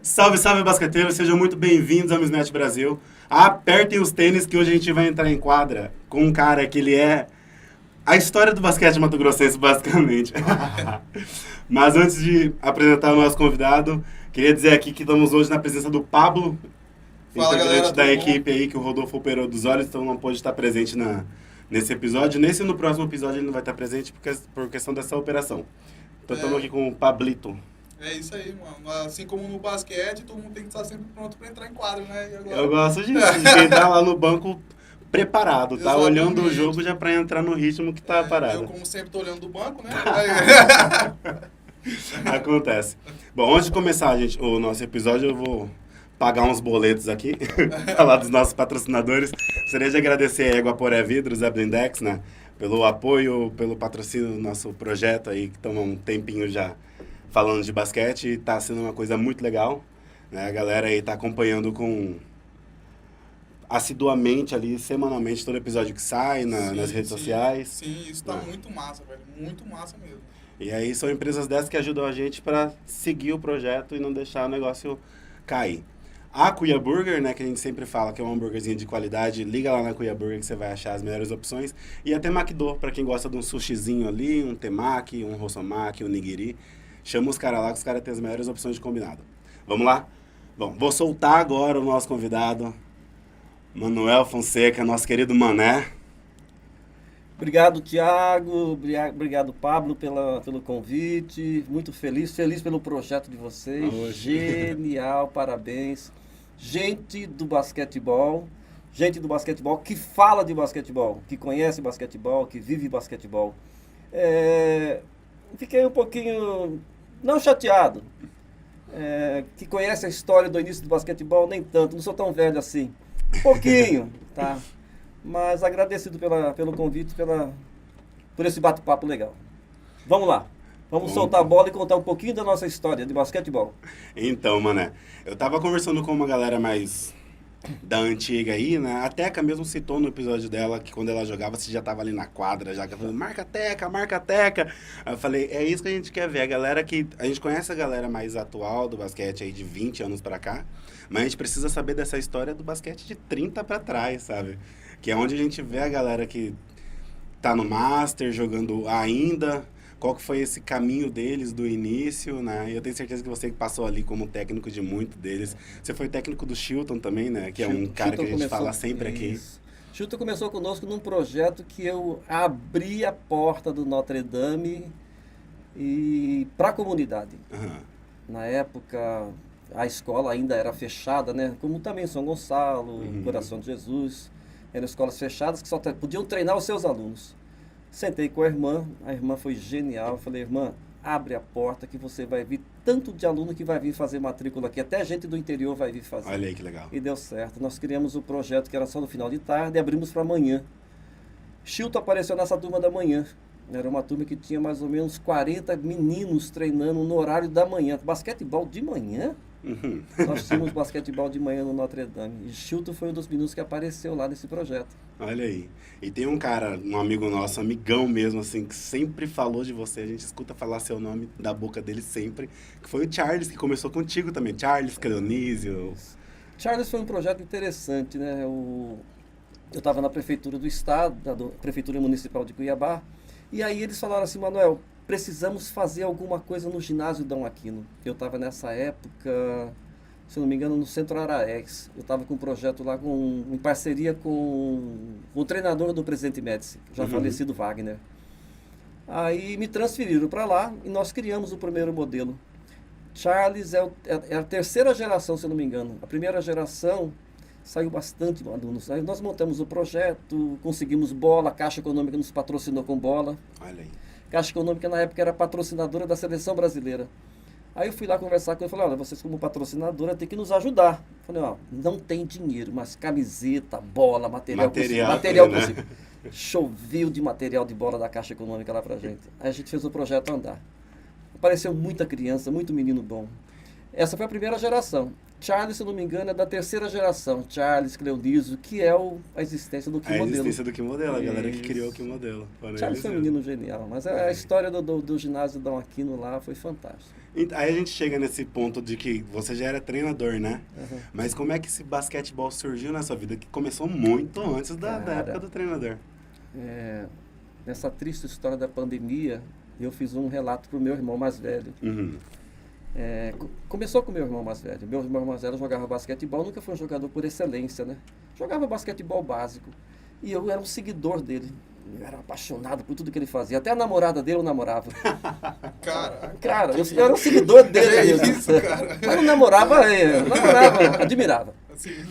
Salve, salve, basqueteiros, sejam muito bem-vindos ao Mismatch Brasil. Apertem os tênis que hoje a gente vai entrar em quadra com um cara que ele é a história do basquete mato-grossense, basicamente. Mas antes de apresentar o nosso convidado, queria dizer aqui que estamos hoje na presença do Pablo, Fala, integrante galera, da tudo equipe aí que o Rodolfo operou dos olhos, então não pôde estar presente nesse episódio. Nesse e no próximo episódio ele não vai estar presente por questão dessa operação. Então estamos aqui com o Pablito. É isso aí, mano. Assim como no basquete, todo mundo tem que estar sempre pronto pra entrar em quadro, né? E agora... Eu gosto de quem tá lá no banco preparado, tá? Exatamente. Olhando o jogo já pra entrar no ritmo que tá parado. Eu, como sempre, tô olhando do banco, né? Acontece. Bom, antes de começar, gente, o nosso episódio, eu vou pagar uns boletos aqui, falar dos nossos patrocinadores. Gostaria de agradecer a Eguaporé Vidros, a Blindex, né? Pelo apoio, pelo patrocínio do nosso projeto aí, que estamos um tempinho já falando de basquete, e tá sendo uma coisa muito legal, né? A galera aí tá acompanhando com assiduamente ali, semanalmente, todo episódio que sai nas redes sociais. Sim, isso tá muito massa, velho. Muito massa mesmo. E aí são empresas dessas que ajudam a gente para seguir o projeto e não deixar o negócio cair. A Cuiabá Burger, né, que a gente sempre fala que é um hambúrguerzinho de qualidade, liga lá na Cuiabá Burger que você vai achar as melhores opções. E até Makdo, para quem gosta de um sushizinho ali, um temaki, um rossomaki, um nigiri. Chama os caras lá que os caras têm as melhores opções de combinado. Vamos lá? Bom, vou soltar agora o nosso convidado, Manuel Fonseca, nosso querido Mané. Obrigado, Thiago. Obrigado, Pablo, pelo convite. Muito feliz pelo projeto de vocês. Genial, parabéns. Gente do basquetebol que fala de basquetebol, que conhece basquetebol, que vive basquetebol. Fiquei um pouquinho, não chateado, que conhece a história do início do basquetebol, nem tanto, não sou tão velho assim. Um pouquinho, tá? Mas agradecido pelo convite, por esse bate-papo legal. Vamos lá. Vamos soltar a bola e contar um pouquinho da nossa história de basquetebol. Então, Mané, eu tava conversando com uma galera mais da antiga aí, né? A Teca mesmo citou no episódio dela que quando ela jogava, você já tava ali na quadra, já falando, marca a Teca. Aí eu falei, é isso que a gente quer ver. A gente conhece a galera mais atual do basquete aí de 20 anos pra cá, mas a gente precisa saber dessa história do basquete de 30 pra trás, sabe? Que é onde a gente vê a galera que tá no Master, jogando ainda, qual que foi esse caminho deles do início, né? E eu tenho certeza que você que passou ali como técnico de muito deles. Você foi técnico do Chilton também, né? Que é um cara que a gente fala sempre aqui. Chilton começou conosco num projeto que eu abri a porta do Notre Dame para a comunidade. Uhum. Na época, a escola ainda era fechada, né? Como também São Gonçalo, Coração de Jesus. Eram escolas fechadas que só podiam treinar os seus alunos. Sentei com a irmã foi genial. Eu falei, irmã, abre a porta que você vai vir tanto de aluno que vai vir fazer matrícula aqui. Até gente do interior vai vir fazer. Olha aí que legal. E deu certo. Nós criamos o projeto que era só no final de tarde e abrimos para amanhã. Chilton apareceu nessa turma da manhã. Era uma turma que tinha mais ou menos 40 meninos treinando no horário da manhã. Basquetebol de manhã? Uhum. Nós tínhamos basquetebol de manhã no Notre Dame. E Chilton foi um dos meninos que apareceu lá nesse projeto. Olha aí. E tem um cara, um amigo nosso, amigão mesmo, assim, que sempre falou de você. A gente escuta falar seu nome da boca dele sempre. Que foi o Charles, que começou contigo também. Charles, Cleonísio. Charles foi um projeto interessante, né? Eu estava na prefeitura do estado, da prefeitura municipal de Cuiabá. E aí eles falaram assim, Manuel, precisamos fazer alguma coisa no ginásio Dom Aquino. Eu estava nessa época, se não me engano, no Centro Araex. Eu estava com um projeto lá em parceria com o treinador do Presidente Médici, já falecido Wagner. Aí me transferiram para lá e nós criamos o primeiro modelo. Charles é a terceira geração, se não me engano. A primeira geração saiu bastante alunos. Aí nós montamos o projeto, conseguimos bola, a Caixa Econômica nos patrocinou com bola. Olha aí. Caixa Econômica, na época, era patrocinadora da Seleção Brasileira. Aí eu fui lá conversar com ele e falei, olha, vocês como patrocinadora tem que nos ajudar. Eu falei, ó, não tem dinheiro, mas camiseta, bola, material né? possível. Choveu de material de bola da Caixa Econômica lá pra gente. Aí a gente fez o projeto andar. Apareceu muita criança, muito menino bom. Essa foi a primeira geração. Charles, se eu não me engano, é da terceira geração. Charles, Cleoniso, que é a existência do Que A Modelo. existência do Que Modelo, a galera que Isso. criou o Que Modelo. Foram Charles eles foi um mesmo. menino genial, mas a história do ginásio Dom Aquino lá foi fantástica. Aí a gente chega nesse ponto de que você já era treinador, né? Uhum. Mas como é que esse basquetebol surgiu na sua vida? Que começou muito antes da Cara, época do treinador. Nessa triste história da pandemia, eu fiz um relato para o meu irmão mais velho. Uhum. Começou com o meu irmão mais velho. Meu irmão mais velho jogava basquetebol, nunca foi um jogador por excelência, né? Jogava basquetebol básico. E eu era um seguidor dele. Eu era apaixonado por tudo que ele fazia. Até a namorada dele eu namorava. Caraca. Cara, eu era um seguidor dele. É isso, cara. Mas não namorava, admirava. Assim,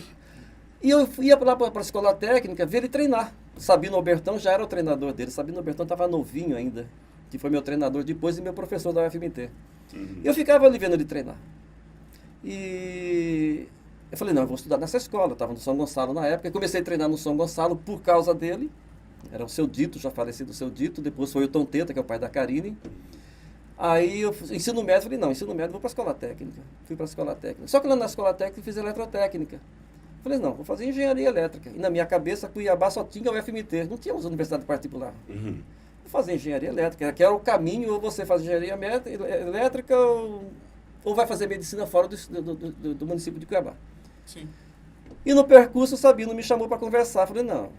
E eu ia lá para a escola técnica ver ele treinar. Sabino Albertão já era o treinador dele. Sabino Albertão estava novinho ainda, que foi meu treinador depois e meu professor da UFMT. Eu ficava ali vendo ele treinar. E eu falei, não, eu vou estudar nessa escola. Eu estava no São Gonçalo na época. Eu comecei a treinar no São Gonçalo por causa dele. Era o Seu Dito, já falecido Seu Dito. Depois foi o Tom Teta, que é o pai da Karine. Aí eu ensino médio, falei, não, ensino médio, vou para a escola técnica. Fui para a escola técnica. Só que lá na escola técnica eu fiz eletrotécnica. Falei, não, vou fazer engenharia elétrica. E na minha cabeça, Cuiabá só tinha o UFMT, não tínhamos universidade particular. Uhum. Vou fazer engenharia elétrica, que era o caminho, ou você faz engenharia elétrica, ou vai fazer medicina fora do município de Cuiabá. sim. E no percurso o Sabino me chamou para conversar. Falei, não,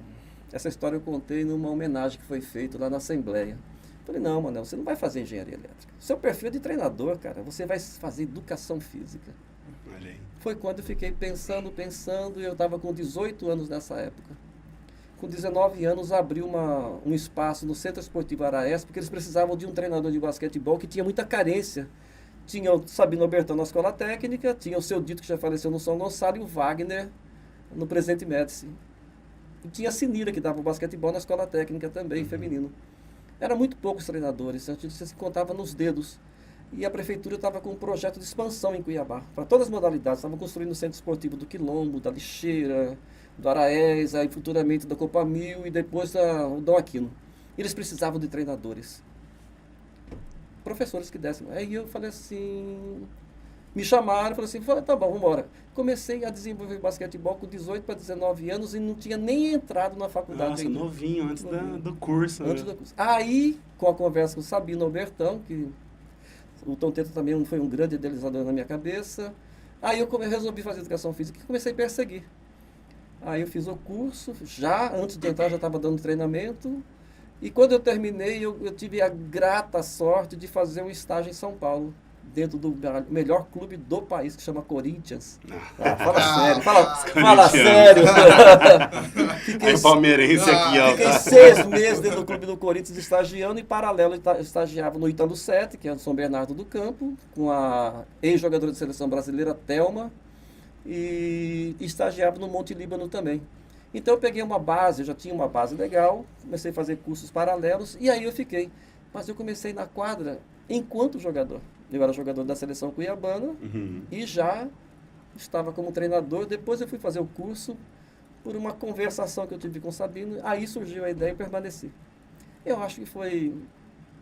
essa história eu contei numa homenagem que foi feita lá na Assembleia. Falei, não, Manel, você não vai fazer engenharia elétrica. Seu perfil é de treinador, cara, você vai fazer educação física. Olha aí. Foi quando eu fiquei pensando, e eu estava com 18 anos nessa época. Com 19 anos, abri um espaço no Centro Esportivo Araés, porque eles precisavam de um treinador de basquetebol que tinha muita carência. Tinha o Sabino Albertão na escola técnica, tinha o Seu Dito, que já faleceu no São Gonçalo, e o Wagner no Presidente Médici. E tinha a Sinira, que dava o basquetebol na escola técnica também, feminino. Eram muito poucos treinadores, a gente se contava nos dedos. E a prefeitura estava com um projeto de expansão em Cuiabá, para todas as modalidades. Estavam construindo o centro esportivo do Quilombo, da Lixeira, do Araés, aí futuramente da Copa Mil e depois o Dom Aquino. E eles precisavam de treinadores. Professores que dessem. Aí eu falei assim, me chamaram, falei assim, tá bom, vamos embora. Comecei a desenvolver basquetebol com 18 para 19 anos e não tinha nem entrado na faculdade Nossa, ainda. novinho, antes do curso. Antes né? do curso. Aí, com a conversa com o Sabino Albertão, que o Tom Teta também foi um grande idealizador na minha cabeça. Aí eu resolvi fazer educação física e comecei a perseguir. Aí eu fiz o curso, antes de entrar já estava dando treinamento. E quando eu terminei, eu tive a grata sorte de fazer um estágio em São Paulo, dentro do melhor clube do país, que chama Corinthians. Fala sério, fala sério. Aí palmeirense aqui, ó. Fiquei 6 meses dentro do clube do Corinthians estagiando, e paralelo estagiava no Italo 7, que é o São Bernardo do Campo, com a ex-jogadora de seleção brasileira, Thelma, e estagiava no Monte Líbano também. Então eu peguei uma base, eu já tinha uma base legal, comecei a fazer cursos paralelos, e aí eu fiquei. Mas eu comecei na quadra enquanto jogador. Eu era jogador da seleção cuiabana e já estava como treinador. Depois eu fui fazer o curso por uma conversação que eu tive com o Sabino. Aí surgiu a ideia e permaneci. Eu acho que foi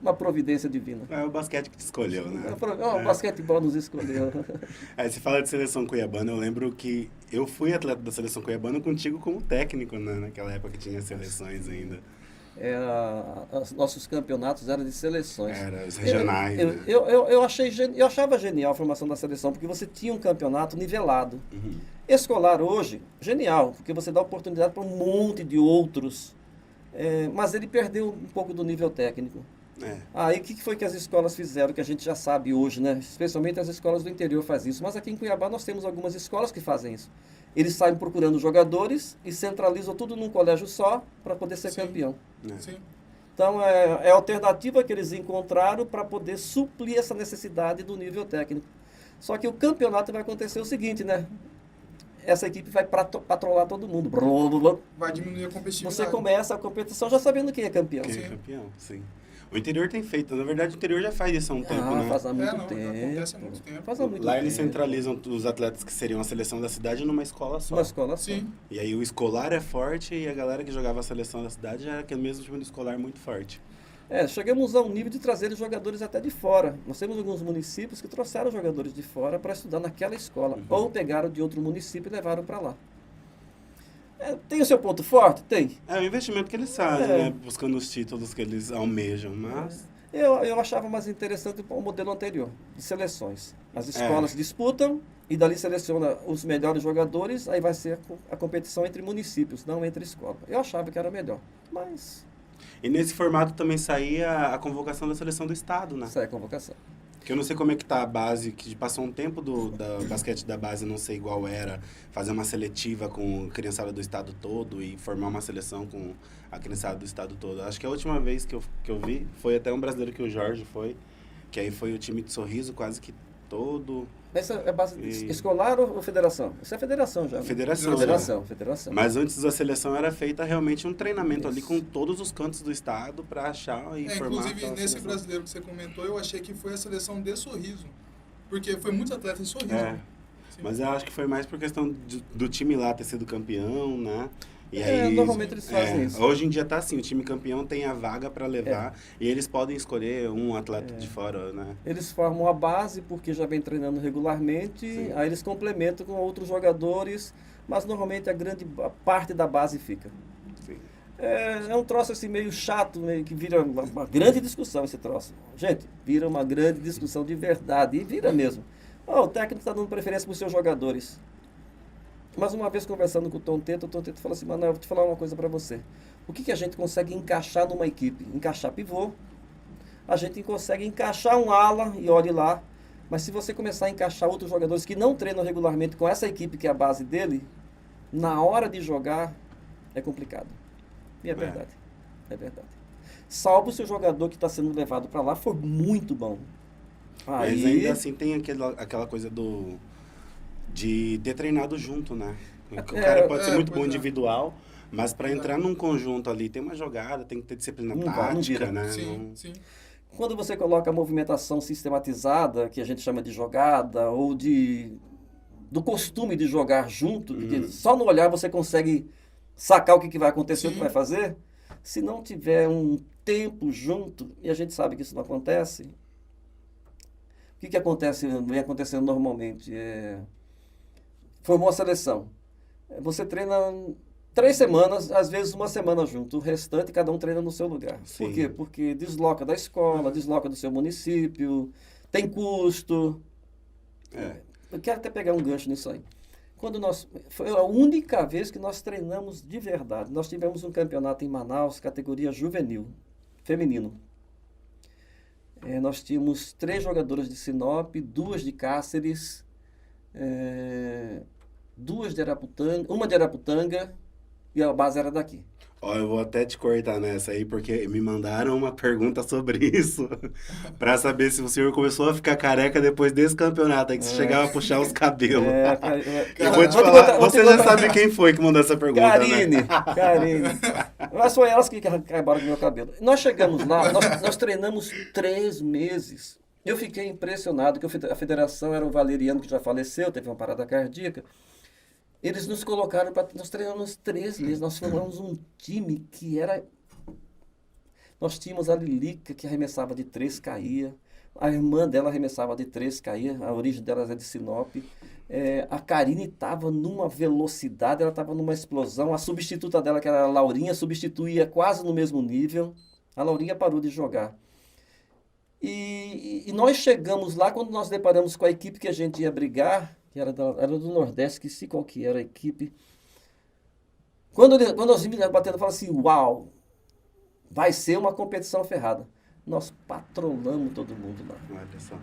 uma providência divina. É o basquete que te escolheu, né? O basquetebol nos escolheu. Aí você fala de seleção cuiabana, eu lembro que eu fui atleta da seleção cuiabana contigo como técnico, né? Naquela época que tinha seleções ainda. Os nossos campeonatos eram de seleções. Era, os regionais. Eu achava genial a formação da seleção, porque você tinha um campeonato nivelado. Escolar hoje, genial, porque você dá oportunidade para um monte de outros, mas ele perdeu um pouco do nível técnico. Aí o que foi que as escolas fizeram, que a gente já sabe hoje, né? Especialmente as escolas do interior fazem isso, mas aqui em Cuiabá nós temos algumas escolas que fazem isso. Eles saem procurando jogadores e centralizam tudo num colégio só para poder ser campeão. Sim. Então, é a alternativa que eles encontraram para poder suprir essa necessidade do nível técnico. Só que o campeonato vai acontecer o seguinte, né? Essa equipe vai patrolar todo mundo. Vai diminuir a competitividade. Você começa a competição já sabendo quem é campeão. Quem é campeão, sim. O interior tem feito, na verdade o interior já faz isso há um tempo, né? Faz há muito não, tempo. acontece há muito tempo. Faz há muito Lá tempo. eles centralizam os atletas que seriam a seleção da cidade numa escola só. Uma escola só. Sim. E aí o escolar é forte e a galera que jogava a seleção da cidade já era aquele mesmo time do escolar muito forte. Chegamos a um nível de trazer jogadores até de fora. Nós temos alguns municípios que trouxeram jogadores de fora para estudar naquela escola, ou pegaram de outro município e levaram para lá. Tem o seu ponto forte? Tem. É o investimento que eles fazem, né? Buscando os títulos que eles almejam, mas... Eu achava mais interessante o modelo anterior, de seleções. As escolas disputam e dali seleciona os melhores jogadores, aí vai ser a competição entre municípios, não entre escolas. Eu achava que era melhor, mas... E nesse formato também saía a convocação da seleção do estado, né? Sai a convocação. Que eu não sei como é que tá a base, que passou um tempo da basquete da base, não sei igual era, fazer uma seletiva com a criançada do estado todo e formar uma seleção com a criançada do estado todo. Acho que a última vez que eu vi foi até um brasileiro que o Jorge foi, que aí foi o time de Sorriso quase que todo. Essa é base escolar ou federação? Isso é federação já. Né? Federação. Federação. Mas antes da seleção era feita realmente um treinamento ali com todos os cantos do estado para achar e formar. Inclusive, nesse brasileiro que você comentou, eu achei que foi a seleção de Sorriso. Porque foi muitos atletas de Sorriso. Mas eu acho que foi mais por questão do time lá ter sido campeão, né? E aí, normalmente eles fazem isso. Hoje em dia tá assim, o time campeão tem a vaga para levar e eles podem escolher um atleta de fora, né? Eles formam a base porque já vem treinando regularmente, aí eles complementam com outros jogadores, mas normalmente a parte da base fica. Sim. É um troço assim meio chato, meio que vira uma grande discussão esse troço. Gente, vira uma grande discussão de verdade, e vira mesmo. O técnico está dando preferência para os seus jogadores. Mas uma vez conversando com o Tom Teto falou assim, Manuel, vou te falar uma coisa para você. O que a gente consegue encaixar numa equipe? Encaixar pivô, a gente consegue encaixar um ala, e olhe lá, mas se você começar a encaixar outros jogadores que não treinam regularmente com essa equipe que é a base dele, na hora de jogar, é complicado. E é verdade. É verdade. Salvo se o jogador que está sendo levado para lá for muito bom. Mas ainda assim tem aquela coisa de ter treinado junto, né? O cara pode ser muito bom individual, mas para entrar num conjunto ali, tem uma jogada, tem que ter disciplina tática, né? Sim. Quando você coloca a movimentação sistematizada, que a gente chama de jogada, ou do costume de jogar junto, porque só no olhar você consegue sacar o que vai acontecer, o que vai fazer, se não tiver um tempo junto, e a gente sabe que isso não acontece, o que acontece, vem acontecendo normalmente? Formou a seleção. Você treina 3 semanas, às vezes uma semana junto. O restante, cada um treina no seu lugar. Sim. Por quê? Porque desloca da escola, desloca do seu município, tem custo. Eu quero até pegar um gancho nisso aí. Foi a única vez que nós treinamos de verdade. Nós tivemos um campeonato em Manaus, categoria juvenil, feminino. Nós tínhamos 3 jogadoras de Sinop, 2 de Cáceres, 2 de Araputanga, uma de Araputanga, e a base era daqui. Eu vou até te cortar nessa aí, porque me mandaram uma pergunta sobre isso, para saber se o senhor começou a ficar careca depois desse campeonato, aí que você chegava a puxar os cabelos. Eu vou te falar, você já sabe quem foi que mandou essa pergunta, Carine. né? Mas foi elas que acabaram com o meu cabelo. Nós chegamos lá, nós treinamos 3 meses. Eu fiquei impressionado, que a federação era o Valeriano, que já faleceu, teve uma parada cardíaca. Eles nos colocaram nós treinamos 3 meses, nós formamos um time que era... Nós tínhamos a Lilica, que arremessava de 3, caía. A irmã dela arremessava de 3, caía. A origem delas é de Sinop. A Karine estava numa velocidade, ela estava numa explosão. A substituta dela, que era a Laurinha, substituía quase no mesmo nível. A Laurinha parou de jogar. E nós chegamos lá, quando nós deparamos com a equipe que a gente ia brigar, que era do Nordeste, que se qual que era a equipe. Quando nós vimos batendo, eu falei assim, uau, vai ser uma competição ferrada. Nós patrolamos todo mundo lá. Olha só.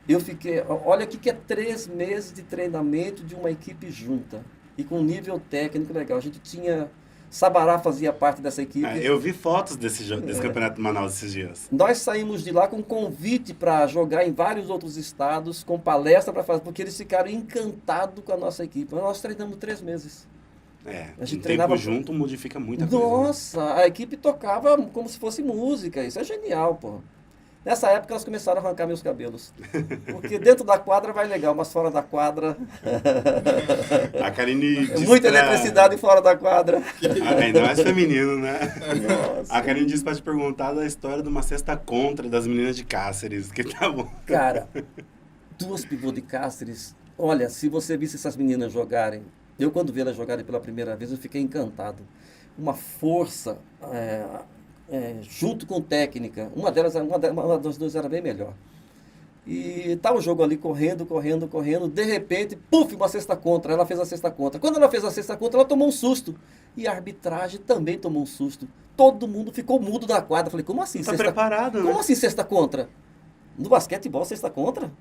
Eu fiquei, olha o que é 3 meses de treinamento de uma equipe junta. E com nível técnico legal. A gente tinha... Sabará fazia parte dessa equipe. Eu vi fotos desse campeonato de Manaus esses dias. Nós saímos de lá com convite para jogar em vários outros estados, com palestra para fazer, porque eles ficaram encantados com a nossa equipe. Nós treinamos 3 meses. A gente treinava junto, modifica muita coisa. Nossa, a equipe tocava como se fosse música. Isso é genial, pô. Nessa época elas começaram a arrancar meus cabelos. Porque dentro da quadra vai legal, mas fora da quadra... A Karine disse Muita pra- eletricidade fora da quadra. Ainda mais feminino, né? Nossa. A Karine disse pra te perguntar da história de uma cesta contra das meninas de Cáceres, que tá bom. Cara, 2 pivôs de Cáceres. Olha, se você visse essas meninas jogarem, eu quando vi elas jogarem pela primeira vez, eu fiquei encantado. Uma força, junto com técnica. Uma das duas era bem melhor. E tá o jogo ali correndo, de repente, puf, uma cesta contra. Ela fez a cesta contra. Quando ela fez a cesta contra, ela tomou um susto. E a arbitragem também tomou um susto. Todo mundo ficou mudo da quadra. Falei, como assim? Tá preparado, né? Como assim cesta contra? No basquetebol, cesta contra?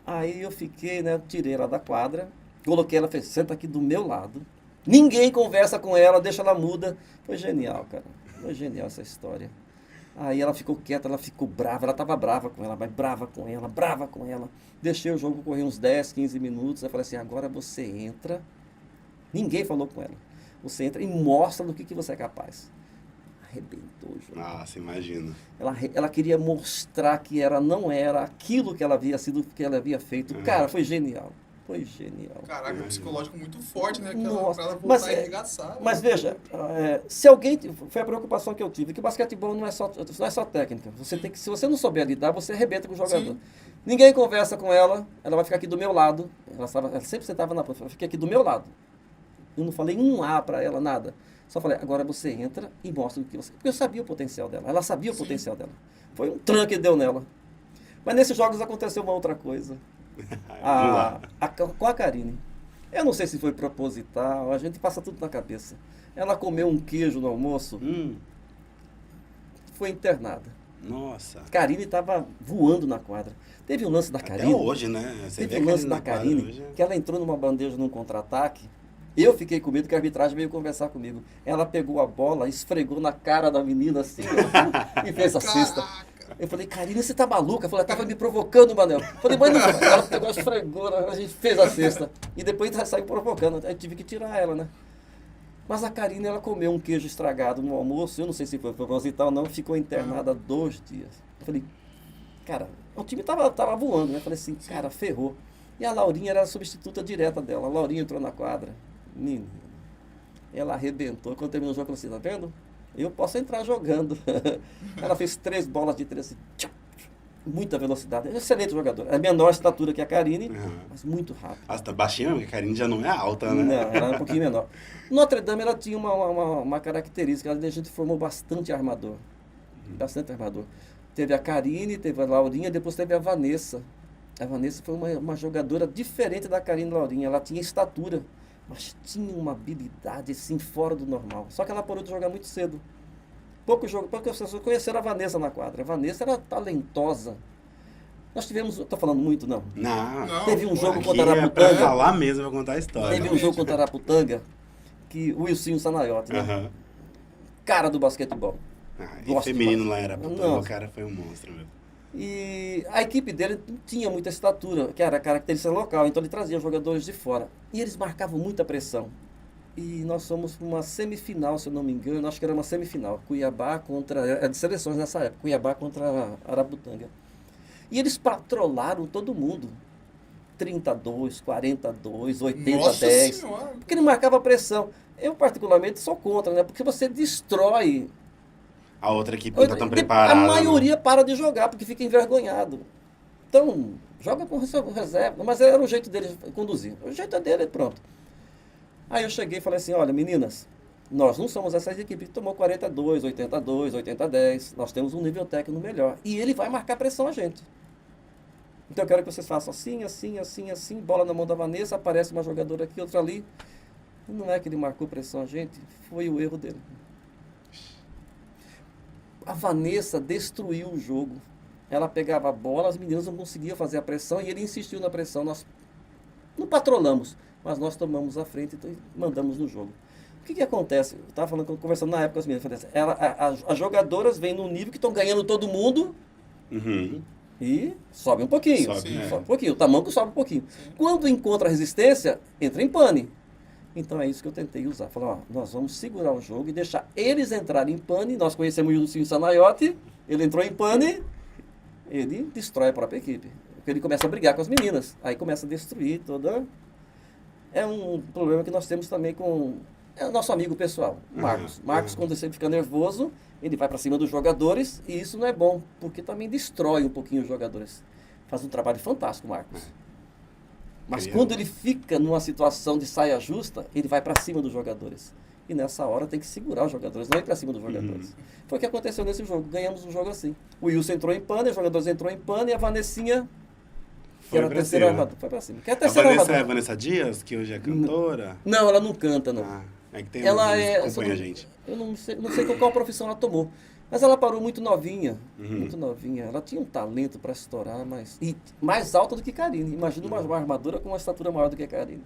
Aí eu fiquei, né? Tirei ela da quadra, coloquei ela, fez, senta aqui do meu lado. Ninguém conversa com ela, deixa ela muda. Foi genial, cara. Foi genial essa história. Aí ela ficou quieta, ela ficou brava, ela estava brava com ela, mas brava com ela. Deixei o jogo correr uns 10, 15 minutos. Eu falei assim, agora você entra. Ninguém falou com ela. Você entra e mostra do que você é capaz. Arrebentou o jogo. Nossa, imagina. Ela queria mostrar que ela não era aquilo que ela havia sido, que ela havia feito. Cara, foi genial. Foi genial. Caraca, um psicológico muito forte, né? Que Nossa, pra ela voltar mas, e arregaçar. Mas veja, se alguém... Foi a preocupação que eu tive, que o basquetebol não é só técnica. Você tem que, se você não souber lidar, você arrebenta com o jogador. Sim. Ninguém conversa com ela, ela vai ficar aqui do meu lado. Ela sempre sentava na ponta, ela fica aqui do meu lado. Eu não falei um A para ela, nada. Só falei, agora você entra e mostra o que você... Porque eu sabia o potencial dela, ela sabia o potencial dela. Foi um tranco que deu nela. Mas nesses jogos aconteceu uma outra coisa. Vamos lá. Com a Karine. Eu não sei se foi proposital, a gente passa tudo na cabeça. Ela comeu um queijo no almoço, foi internada. Nossa. A Karine estava voando na quadra. Teve um lance da Até Karine. hoje, né? Você Teve vê um lance Karine da na quadra Karine, hoje. que ela entrou numa bandeja num contra-ataque. Eu fiquei com medo que a arbitragem veio conversar comigo. Ela pegou a bola, esfregou na cara da menina assim, e fez a cesta. Eu falei, Karine, você tá maluca? Ela tava me provocando, Manel. Eu falei, mas não, ela pegou, esfregou, a gente fez a cesta. E depois saiu provocando. Aí tive que tirar ela, né? Mas a Karine, ela comeu um queijo estragado no almoço, eu não sei se foi proposital ou não, ficou internada 2 dias. Eu falei, cara, o time tava voando, né? Eu falei assim, cara, ferrou. E a Laurinha era a substituta direta dela. A Laurinha entrou na quadra. Menina, ela arrebentou. Quando terminou o jogo, ela falou assim, tá vendo? Eu posso entrar jogando. Ela fez 3 bolas de 3, assim, tchau, muita velocidade. Excelente jogador. É menor estatura que a Karine, mas muito rápido. Nossa, tá baixinha, porque a Karine já não é alta, né? Não, ela era um pouquinho menor. Notre Dame, ela tinha uma característica. A gente formou bastante armador. Bastante armador. Teve a Karine, teve a Laurinha, depois teve a Vanessa. A Vanessa foi uma jogadora diferente da Karine e Laurinha. Ela tinha estatura, mas tinha uma habilidade assim fora do normal. Só que ela parou de jogar muito cedo. Poucas pessoas conheceram a Vanessa na quadra. A Vanessa era talentosa. Nós tivemos, estou falando muito, não. Não. Teve um jogo Aqui contra é pra Araputanga. falar mesmo, pra contar a história. Teve um jogo contra Araputanga que o Wilson Sanaiotti, né? Aham. Cara do basquetebol. E Gosto feminino de lá era basquete. o Nossa. cara foi um monstro mesmo. E a equipe dele não tinha muita estatura, que era a característica local, então ele trazia jogadores de fora. E eles marcavam muita pressão. E nós fomos para uma semifinal, se eu não me engano, acho que era uma semifinal. Cuiabá contra, era de seleções nessa época, Cuiabá contra Araputanga. E eles patrolaram todo mundo. 32, 42, 80, Nossa 10. Senhora. Porque ele marcava pressão. Eu, particularmente, sou contra, né? Porque você destrói. A outra equipe não tá tão preparada. A maioria para de jogar porque fica envergonhado. Então, joga com reserva. Mas era o jeito dele conduzir. O jeito dele, pronto. Aí eu cheguei e falei assim, olha, meninas, nós não somos essa equipe que tomou 42, 82, 80, 10. Nós temos um nível técnico melhor. E ele vai marcar pressão a gente. Então eu quero que vocês façam assim, assim, assim, assim. Bola na mão da Vanessa, aparece uma jogadora aqui, outra ali. Não é que ele marcou pressão a gente, foi o erro dele. A Vanessa destruiu o jogo. Ela pegava a bola, as meninas não conseguiam fazer a pressão e ele insistiu na pressão. Nós não patrolamos, mas nós tomamos a frente e mandamos no jogo. O que acontece? Eu estava conversando na época com as meninas. As jogadoras vêm num nível que estão ganhando todo mundo e sobe um pouquinho. Sobe, um pouquinho. O tamanco sobe um pouquinho. Quando encontra resistência, entra em pane. Então é isso que eu tentei usar. Falei, ó, nós vamos segurar o jogo e deixar eles entrarem em pane. Nós conhecemos o Wilson Sanaiotti Ele entrou em pane, ele destrói a própria equipe. Porque ele começa a brigar com as meninas. Aí começa a destruir toda... É um problema que nós temos também com... É o nosso amigo pessoal, Marcos. Marcos, quando ele fica nervoso, ele vai para cima dos jogadores, e isso não é bom, porque também destrói um pouquinho os jogadores. Faz um trabalho fantástico, Marcos. Mas quando ele fica numa situação de saia justa, ele vai para cima dos jogadores. E nessa hora tem que segurar os jogadores, não ir para cima dos jogadores. Foi o que aconteceu nesse jogo. Ganhamos um jogo assim. O Wilson entrou em pane, os jogadores entrou em pane, e a Vanessinha, que era a terceira armadura, foi para cima. Que é a terceira Vanessa armadura. é a Vanessa Dias, que hoje é cantora? Não, ela não canta, não. É que tem Ela que é... acompanha a gente. Eu não sei qual profissão ela tomou. Mas ela parou muito novinha. Muito novinha. Ela tinha um talento para estourar, mas... E mais alta do que Karine. Imagina uma armadura com uma estatura maior do que a Karine.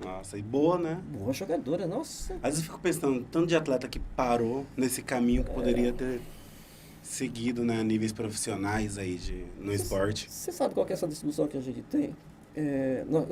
Nossa, e boa, né? Boa jogadora, nossa. Às vezes eu fico pensando, tanto de atleta que parou nesse caminho que poderia ter seguido, né, níveis profissionais aí no esporte. Você sabe qual que é essa discussão que a gente tem?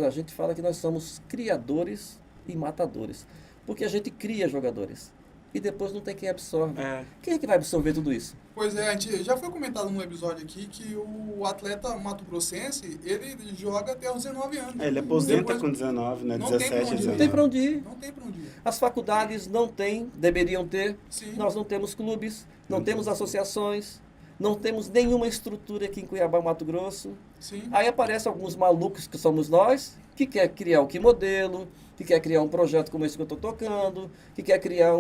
A gente fala que nós somos criadores e matadores. Porque a gente cria jogadores. E depois não tem quem absorve. Quem é que vai absorver tudo isso? Pois é, a gente já foi comentado num episódio aqui que o atleta mato-grossense, ele joga até os 19 anos. Ele aposenta Depois, com 19, né? não tem 17, pra onde ir. 19. Não tem para onde ir. Não tem pra onde ir. As faculdades não têm, deveriam ter. Sim. Nós não temos clubes, não temos associações, não temos nenhuma estrutura aqui em Cuiabá, Mato Grosso. Sim. Aí aparecem alguns malucos que somos nós, que quer criar o que modelo, que quer criar um projeto como esse que eu estou tocando, que quer criar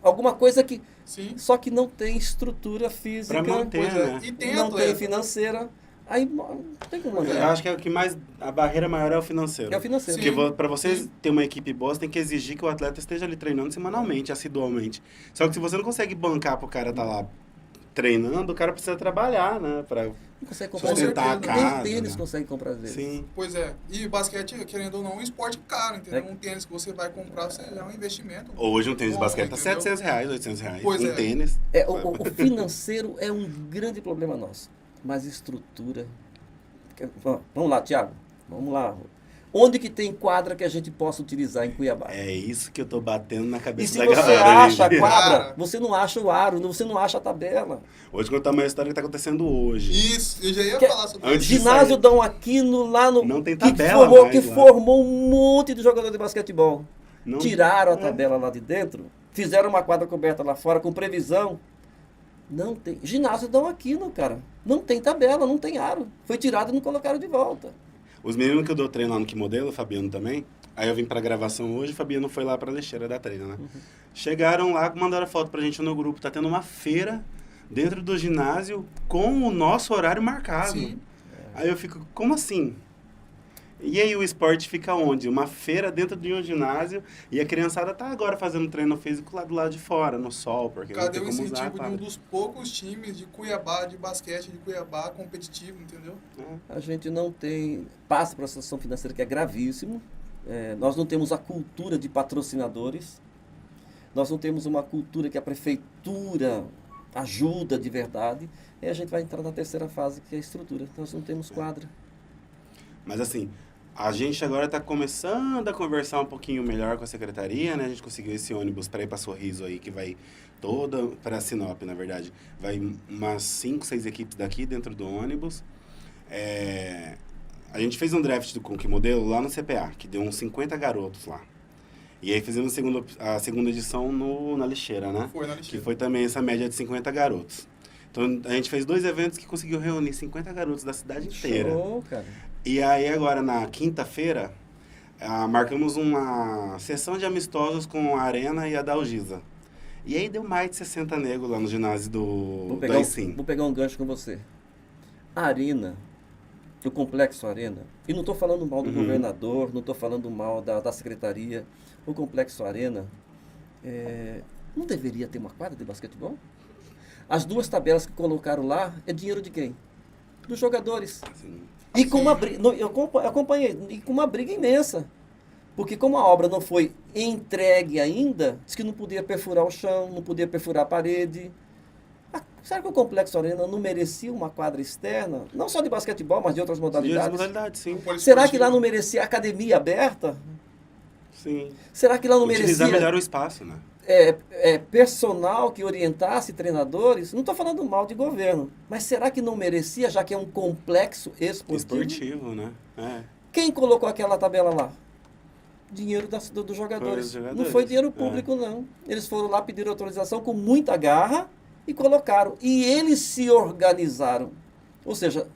alguma coisa que... Sim. Só que não tem estrutura física, Pra manter, Pois é. né? E tem não atleta. tem financeira. Aí não tem como manter. Eu acho que é o que mais... A barreira maior é o financeiro. É o financeiro. Sim. Porque para você ter uma equipe boa, você tem que exigir que o atleta esteja ali treinando semanalmente, assiduamente. Só que se você não consegue bancar pro cara estar lá treinando, o cara precisa trabalhar, né? Pra Não consegue comprar sustentar a certeza. casa. Nem tênis né? consegue comprar às vezes. Sim. Pois é. E basquete, querendo ou não, é um esporte caro, entendeu? Um tênis que você vai comprar, você é um investimento. Hoje um tênis de bom, basquete tá entendeu? R$700, R$800. Pois um é. tênis. O financeiro é um grande problema nosso. Mas estrutura... Vamos lá, Thiago. Vamos lá. Onde que tem quadra que a gente possa utilizar em Cuiabá? É isso que eu tô batendo na E cabeça se da você galera. acha a aí. quadra, você não acha o aro, você não acha a tabela. Hoje contar uma história que tá acontecendo hoje. Isso, eu já ia Que- falar sobre Antes isso. de Ginásio sair. Dom Aquino lá no... Não tem que tabela formou, mais que lá. formou um monte de jogador de basquetebol. Não- Tiraram a é. tabela lá de dentro, fizeram uma quadra coberta lá fora com previsão. Não tem. Ginásio Dom Aquino, cara. Não tem tabela, não tem aro. Foi tirado e não colocaram de volta. Os meninos que eu dou treino lá no Que Modelo, o Fabiano também. Aí eu vim pra gravação hoje, o Fabiano foi lá pra lixeira da treino, né? Chegaram lá, mandaram foto pra gente no grupo. Tá tendo uma feira dentro do ginásio com o nosso horário marcado. Sim. Aí eu fico, como assim? E aí o esporte fica onde? Uma feira dentro de um ginásio e a criançada tá agora fazendo treino físico lá do lado de fora, no sol, porque não Cadê tem o como usar a incentivo de um quadra. dos poucos times de Cuiabá, de basquete de Cuiabá, competitivo, entendeu? A gente não tem... Passa para a situação financeira que é gravíssimo. Nós não temos a cultura de patrocinadores. Nós não temos uma cultura que a prefeitura ajuda de verdade. E a gente vai entrar na terceira fase, que é a estrutura. Nós não temos quadra. Mas assim, a gente agora está começando a conversar um pouquinho melhor com a secretaria, né? A gente conseguiu esse ônibus para ir para Sorriso aí, que vai toda para Sinop, na verdade. Vai umas 5, 6 equipes daqui dentro do ônibus. A gente fez um draft do Que Modelo lá no CPA, que deu uns 50 garotos lá. E aí fizemos a segunda edição na lixeira, né? Foi na Que lixeira. foi também essa média de 50 garotos. Então a gente fez 2 eventos que conseguiu reunir 50 garotos da cidade inteira. Show, cara. E aí agora na quinta-feira, marcamos uma sessão de amistosos com a Arena e a Dalgisa. E aí deu mais de 60 negros lá no ginásio do Icim. Vou pegar um gancho com você. A Arena, o Complexo Arena, e não estou falando mal do governador, não estou falando mal da secretaria, o Complexo Arena, não deveria ter uma quadra de basquetebol? As 2 tabelas que colocaram lá é dinheiro de quem? Dos jogadores. Assim, E com uma briga, eu acompanhei, e com uma briga imensa. Porque como a obra não foi entregue ainda, diz que não podia perfurar o chão, não podia perfurar a parede. Será que o Complexo Arena não merecia uma quadra externa? Não só de basquetebol, mas de outras de outras modalidades. modalidades, sim. Será que lá não merecia academia aberta? Sim. Será que lá não Utilizar merecia melhor o espaço, né? personal que orientasse treinadores, não estou falando mal de governo, mas será que não merecia, já que é um complexo esportivo? Esportivo, né? É. Quem colocou aquela tabela lá? Dinheiro dos jogadores. Não foi dinheiro público, não. Eles foram lá pedir autorização com muita garra e colocaram. E eles se organizaram. Ou seja,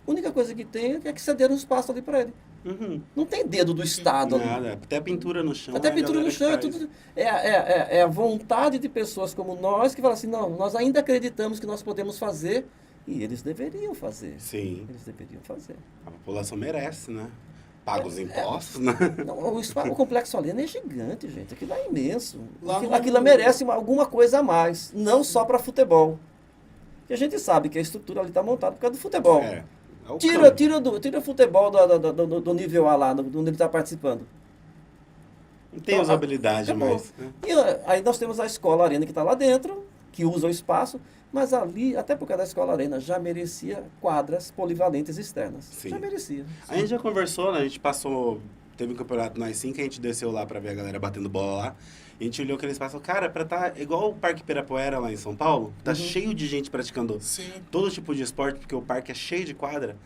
a única coisa que tem é que cederam um espaço ali para ele. Uhum. Não tem dedo do Estado ali. Nada, até a pintura no chão. Até é a pintura no galera chão, que faz. é a vontade de pessoas como nós que falam assim, não, nós ainda acreditamos que nós podemos fazer e eles deveriam fazer. Sim, Eles deveriam fazer. a população merece, né? Paga os impostos, né? Não, o complexo Alena é gigante, gente. Aquilo é imenso. Lá no- Aquilo merece alguma coisa a mais, não só para futebol. E a gente sabe que a estrutura ali está montada por causa do futebol. É o Tira campo. o futebol do nível A lá, onde ele está participando. Não tem Então, usabilidade acabou. mais. Né? E aí nós temos a Escola Arena que está lá dentro, que usa o espaço, mas ali, até por causa da Escola Arena, já merecia quadras polivalentes externas. Sim. Já merecia. A gente já conversou, né? A gente passou... Teve um campeonato nós 5, a gente desceu lá pra ver a galera batendo bola lá. E a gente olhou aquele espaço, cara, pra tá igual o Parque Pirapuera lá em São Paulo, tá cheio de gente praticando Sim. todo tipo de esporte, porque o parque é cheio de quadra.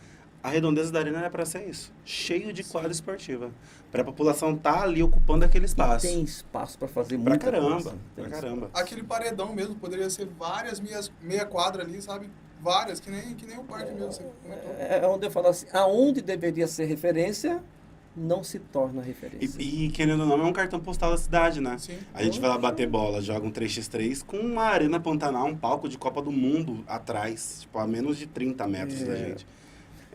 A redondeza da arena era pra ser isso. Cheio de quadra esportiva. Pra população tá ali ocupando aquele espaço. Tem espaço para fazer Pra muita caramba, coisa. pra Tem caramba. Aquele paredão mesmo, poderia ser várias meia quadra ali, sabe? Várias, que nem o parque mesmo. Você comentou. É onde eu falo assim, aonde deveria ser referência, não se torna referência. E querendo ou não, é um cartão postal da cidade, né? Sim. A gente vai lá bater bola, joga um 3x3 com uma arena Pantanal, um palco de Copa do Mundo atrás, tipo, a menos de 30 metros da gente.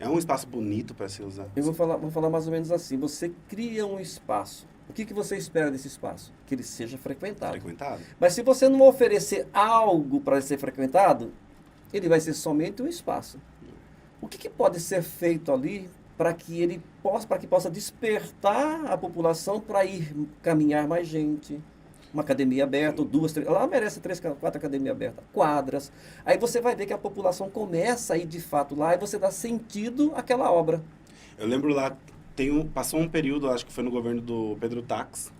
É um espaço bonito para se usar. Eu vou falar mais ou menos assim, você cria um espaço. O que você espera desse espaço? Que ele seja frequentado. Frequentado. Mas se você não oferecer algo para ser frequentado, ele vai ser somente um espaço. O que pode ser feito ali para que ele possa despertar a população para ir caminhar mais gente? Uma academia aberta, ou 2, 3, lá merece 3, 4 academias abertas, quadras. Aí você vai ver que a população começa a ir de fato lá e você dá sentido àquela obra. Eu lembro lá, passou um período, acho que foi no governo do Pedro Tax,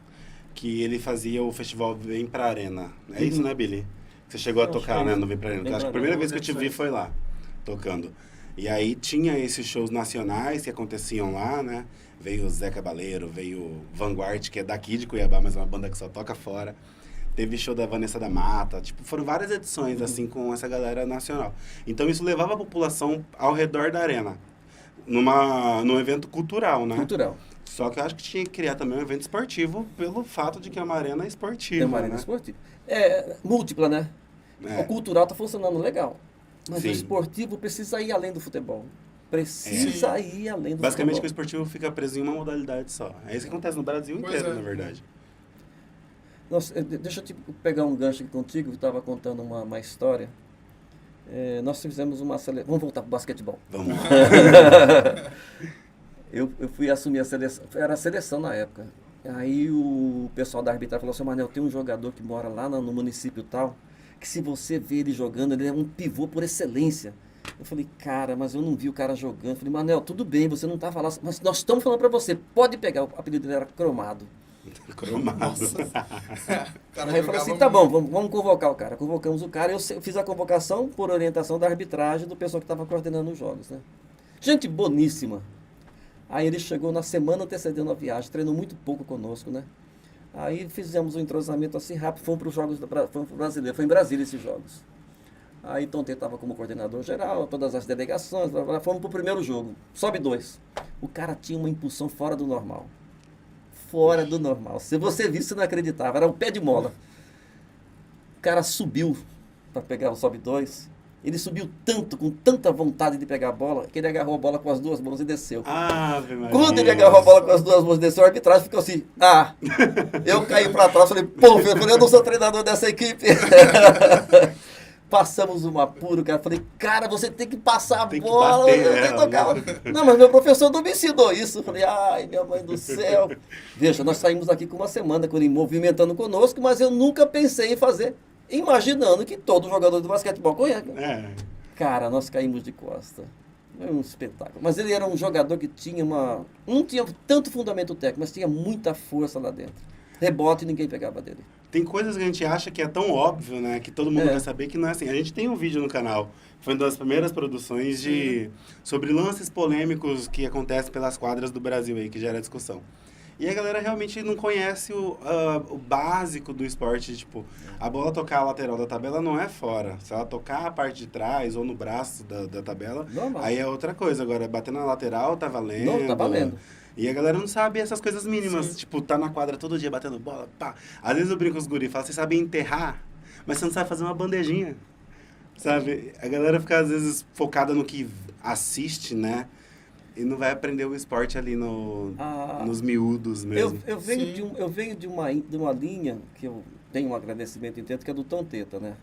que ele fazia o festival Vem Pra Arena. É isso, né, Billy? Você chegou a Acho tocar, que é né, isso. no Vem Pra Arena. Vem Acho que Pra a primeira Arena. vez que eu te vi foi lá, tocando. E aí tinha esses shows nacionais que aconteciam lá, né? Veio o Zé Cabaleiro, veio o Vanguard, que é daqui de Cuiabá, mas é uma banda que só toca fora. Teve show da Vanessa da Mata. Tipo, foram várias edições, assim, com essa galera nacional. Então isso levava a população ao redor da arena. Num evento cultural, né? Cultural. Só que eu acho que tinha que criar também um evento esportivo pelo fato de que é uma arena esportiva, É uma arena né? esportiva. É múltipla, né? É. O cultural está funcionando legal. Mas Sim. o esportivo precisa ir além do futebol. Precisa ir além do Basicamente que o futebol. esportivo fica preso em uma modalidade só. É isso que acontece no Brasil Pois inteiro, é. na verdade. Nossa, deixa eu pegar um gancho aqui contigo, eu estava contando uma história. Nós fizemos uma seleção. Vamos voltar para o basquetebol. Vamos lá. Eu fui assumir a seleção, era a seleção na época. Aí o pessoal da arbitragem falou assim, Manel, tem um jogador que mora lá no município tal, que se você vê ele jogando, ele é um pivô por excelência. Eu falei, cara, mas eu não vi o cara jogando. Eu falei, Manel, tudo bem, você não tá falando, mas nós estamos falando pra você, pode pegar. O apelido dele era Cromado. Cromado. Nossa. O cara Aí eu falei jogava assim, tá muito. bom, vamos convocar o cara. Convocamos o cara, eu fiz a convocação por orientação da arbitragem do pessoal que estava coordenando os jogos, né? Gente boníssima. Aí ele chegou na semana antecedendo a viagem, treinou muito pouco conosco, né? Aí fizemos um entrosamento assim rápido, fomos para os jogos fomos pro brasileiro, foi em Brasília esses jogos. Aí Tonte estava como coordenador geral, todas as delegações, fomos para o primeiro jogo, sobe 2. O cara tinha uma impulsão fora do normal. Fora do normal. Se você visse, você não acreditava, era um pé de mola. O cara subiu para pegar o sobe 2. Ele subiu tanto, com tanta vontade de pegar a bola, que ele agarrou a bola com as duas mãos e desceu. Ave Maria. Quando ele agarrou a bola com as duas mãos e desceu, o arbitragem ficou assim, eu caí pra trás, falei, pô, eu não sou treinador dessa equipe. Passamos um apuro, cara, falei, cara, você tem que passar a Tem que bola, bater você tem que ela, tocar. né? Não, mas meu professor não me ensinou isso. Eu falei, ai, minha mãe do céu. Veja, nós saímos daqui com uma semana com ele movimentando conosco, mas eu nunca pensei em fazer, imaginando que todo jogador de basquetebol conhece. É. Cara, nós caímos de costa. Foi um espetáculo. Mas ele era um jogador que tinha não tinha tanto fundamento técnico, mas tinha muita força lá dentro. rebote e ninguém pegava dele. Tem coisas que a gente acha que é tão óbvio, né? Que todo mundo vai saber que não é assim. A gente tem um vídeo no canal, foi uma das primeiras produções sobre lances polêmicos que acontecem pelas quadras do Brasil aí, que gera discussão. E a galera realmente não conhece o básico do esporte. Tipo, a bola tocar a lateral da tabela não é fora. Se ela tocar a parte de trás ou no braço da tabela, Normal. aí é outra coisa. Agora, bater na lateral tá valendo. Não, tá valendo. E a galera não sabe essas coisas mínimas. Sim. Tipo, tá na quadra todo dia batendo bola, pá. Às vezes eu brinco com os guri e falo, você sabe enterrar, mas você não sabe fazer uma bandejinha. Sabe? A galera fica, às vezes, focada no que assiste, né? E não vai aprender o esporte ali nos miúdos mesmo. Eu venho de uma linha que eu tenho um agradecimento intenso, que é do Tom Teta, né?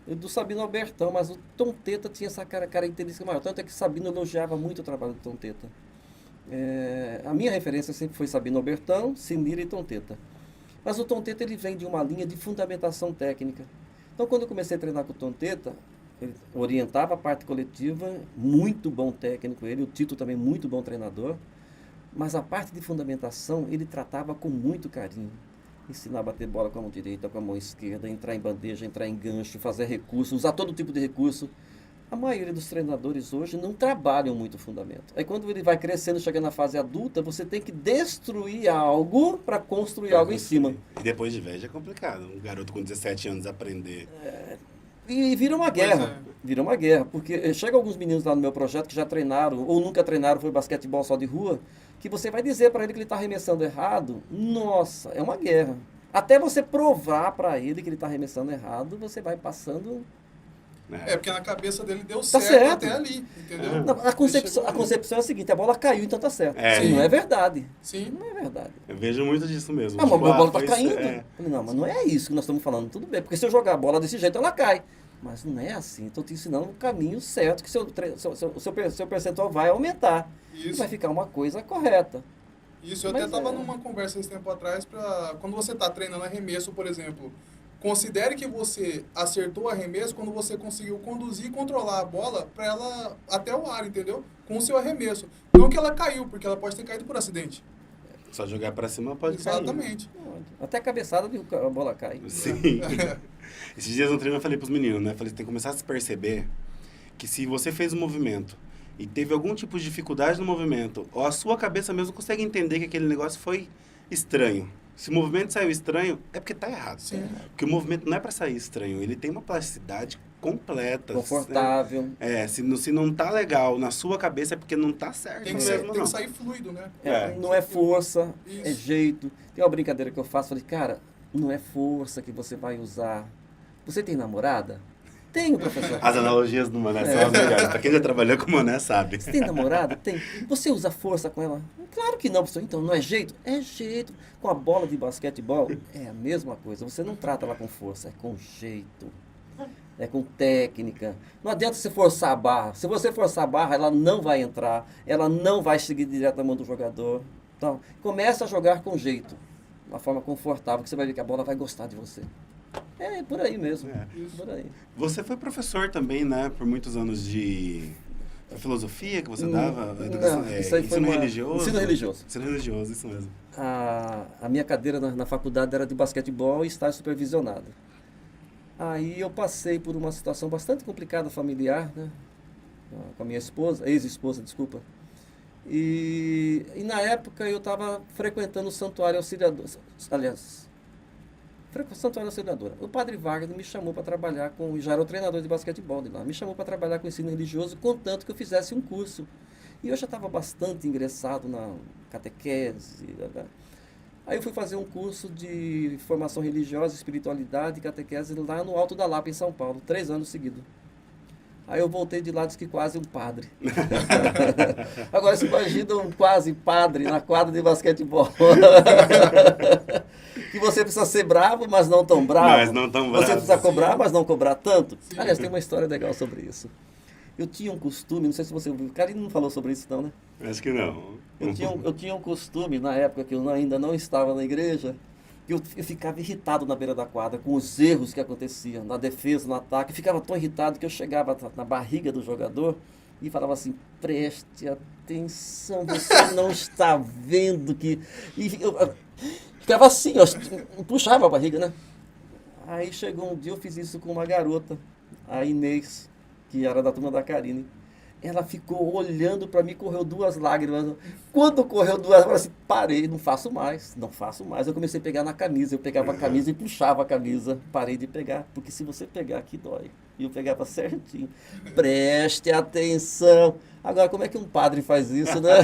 Do Sabino Albertão, mas o Tom Teta tinha essa característica maior. Tanto é que Sabino elogiava muito o trabalho do Tom Teta. A minha referência sempre foi Sabino Albertão, Sinira e Tom Teta. Mas o Tom Teta, ele vem de uma linha de fundamentação técnica. Então, quando eu comecei a treinar com o Tom Teta, ele orientava a parte coletiva, muito bom técnico ele, o Tito também muito bom treinador, mas a parte de fundamentação ele tratava com muito carinho. Ensinar a bater bola com a mão direita, com a mão esquerda, entrar em bandeja, entrar em gancho, fazer recurso, usar todo tipo de recurso. A maioria dos treinadores hoje não trabalham muito o fundamento. Aí quando ele vai crescendo, chegando na fase adulta, você tem que destruir algo para construir algo em cima. E depois de velho é complicado. Um garoto com 17 anos aprender. E vira uma guerra. Vira uma guerra. Porque chega alguns meninos lá no meu projeto que já treinaram, ou nunca treinaram, foi basquetebol só de rua, que você vai dizer para ele que ele está arremessando errado. Nossa, é uma guerra. Até você provar para ele que ele está arremessando errado, você vai passando... Porque na cabeça dele deu Tá certo certo. até ali, entendeu? Não, a concepção é a seguinte, a bola caiu, então tá certo. Sim. Não é verdade. Sim. Não é verdade. Eu vejo muito disso mesmo. Mas a bola tá foi caindo. isso, Falei, não, mas não é isso que nós estamos falando. Tudo bem, porque se eu jogar a bola desse jeito, ela cai. Mas não é assim. Estou te ensinando o caminho certo, que seu percentual vai aumentar. E Isso. vai ficar uma coisa correta. Isso, eu Mas até estava numa conversa esse tempo atrás, quando você está treinando arremesso, por exemplo, considere que você acertou o arremesso quando você conseguiu conduzir e controlar a bola para ela até o ar, entendeu? Com o seu arremesso. Não que ela caiu, porque ela pode ter caído por acidente. Só jogar pra cima pode Exatamente. Até a cabeçada a bola cai. cair. Sim. Esses dias no treino eu falei pros meninos, né? Falei, tem que começar a se perceber que se você fez um movimento e teve algum tipo de dificuldade no movimento, ou a sua cabeça mesmo consegue entender que aquele negócio foi estranho. Se o movimento saiu estranho, é porque tá errado. Sim. Porque o movimento não é para sair estranho, ele tem uma plasticidade completa. Confortável. Se não tá legal na sua cabeça é porque não tá certo Tem mesmo, que não. sair fluido, né? Não é força, Isso. é jeito. Tem uma brincadeira que eu faço, falei, cara, não é força que você vai usar. Você tem namorada? Tenho, professor. As analogias do Mané são as melhores. Pra quem já trabalhou com o Mané sabe. Você tem namorada? Tem. Você usa força com ela? Claro que não, professor. Então, não é jeito? É jeito. Com a bola de basquetebol, é a mesma coisa. Você não trata ela com força, é com jeito. É com técnica. Não adianta você forçar a barra. Se você forçar a barra, ela não vai entrar. Ela não vai seguir direto na mão do jogador. Então, comece a jogar com jeito. Uma forma confortável, que você vai ver que a bola vai gostar de você. É por aí mesmo. Por aí. Você foi professor também, né? Por muitos anos de filosofia que você dava? Isso aí foi ensino religioso? Ensino religioso. Ensino religioso, isso mesmo. A minha cadeira na faculdade era de basquetebol e estágio supervisionado. Aí eu passei por uma situação bastante complicada familiar, né? Com a minha esposa, ex-esposa, desculpa. E na época eu estava frequentando o Santuário Auxiliador, Santuário Auxiliadora. O padre Wagner me chamou para trabalhar já era o treinador de basquetebol de lá, me chamou para trabalhar com ensino religioso, contanto que eu fizesse um curso. E eu já estava bastante ingressado na catequese. Aí eu fui fazer um curso de formação religiosa, espiritualidade e catequese lá no Alto da Lapa, em São Paulo, 3 anos seguidos. Aí eu voltei de lá, disse que quase um padre. Agora você imagina um quase padre na quadra de basquetebol. Que você precisa ser bravo, mas não tão bravo. Mas não tão bravo. Você precisa cobrar, mas não cobrar tanto. Sim. Aliás, tem uma história legal sobre isso. Eu tinha um costume, não sei se você ouviu, o Karine não falou sobre isso não, né? Acho que não. Eu tinha um costume, na época que eu ainda não estava na igreja, que eu ficava irritado na beira da quadra com os erros que aconteciam, na defesa, no ataque. Eu ficava tão irritado que eu chegava na barriga do jogador e falava assim, preste atenção, você não está vendo que... ficava assim, ó, puxava a barriga, né? Aí chegou um dia, eu fiz isso com uma garota, a Inês, que era da turma da Karine. Ela ficou olhando para mim, correu 2 lágrimas. Quando correu 2 lágrimas, eu falei assim, parei, não faço mais, não faço mais. Eu comecei a pegar na camisa, eu pegava a camisa e puxava a camisa. Parei de pegar, porque se você pegar aqui, dói. E eu pegava certinho. Preste atenção. Agora, como é que um padre faz isso, né?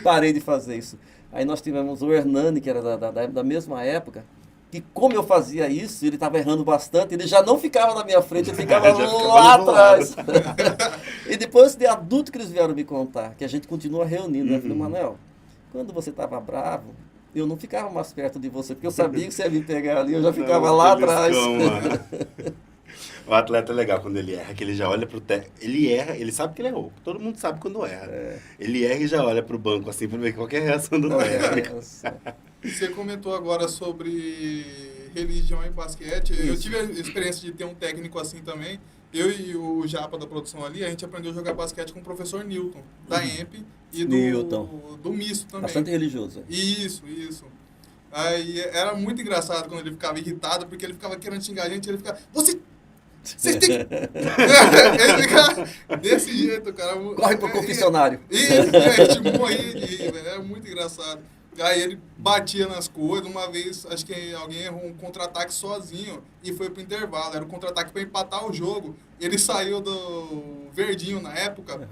Parei de fazer isso. Aí nós tivemos o Hernani, que era da mesma época, que como eu fazia isso, ele estava errando bastante, ele já não ficava na minha frente, ele ficava Já ficava lá do atrás. E depois de adulto que eles vieram me contar, que a gente continua reunindo, né? Eu falei, Manuel, quando você estava bravo, eu não ficava mais perto de você, porque eu sabia que você ia me pegar ali, eu já ficava lá atrás. O atleta é legal quando ele erra, que ele já olha pro ele erra, ele sabe que ele errou. Todo mundo sabe quando erra. Ele erra e já olha pro banco assim pra ver qual que é a reação do técnico. Você comentou agora sobre religião e basquete. Isso. Eu tive a experiência de ter um técnico assim também. Eu e o Japa da produção ali, a gente aprendeu a jogar basquete com o professor Newton, da EMP e do Misto também. Bastante religioso. Isso. Aí era muito engraçado quando ele ficava irritado, porque ele ficava querendo xingar a gente, ele ficava, vocês têm que... Ele ficava desse jeito, cara. Corre pro confessionário. Isso, a gente morria de rir, velho. Era muito engraçado. Aí ele batia nas coisas. Uma vez, acho que alguém errou um contra-ataque sozinho e foi pro intervalo. Era um contra-ataque para empatar o jogo. Ele saiu do verdinho na época,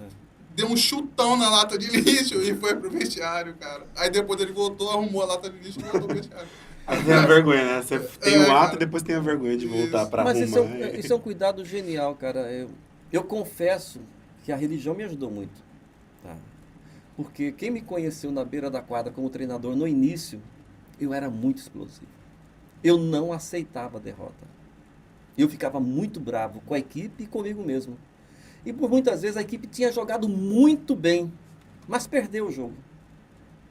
deu um chutão na lata de lixo e foi pro vestiário, cara. Aí depois ele voltou, arrumou a lata de lixo e voltou pro vestiário. Tem a vergonha, né? Você tem o ato e depois tem a vergonha de voltar pra arrumar. Mas isso é um cuidado genial, cara. Eu confesso que a religião me ajudou muito. Tá? Porque quem me conheceu na beira da quadra como treinador no início, eu era muito explosivo. Eu não aceitava a derrota. Eu ficava muito bravo com a equipe e comigo mesmo. E por muitas vezes a equipe tinha jogado muito bem, mas perdeu o jogo.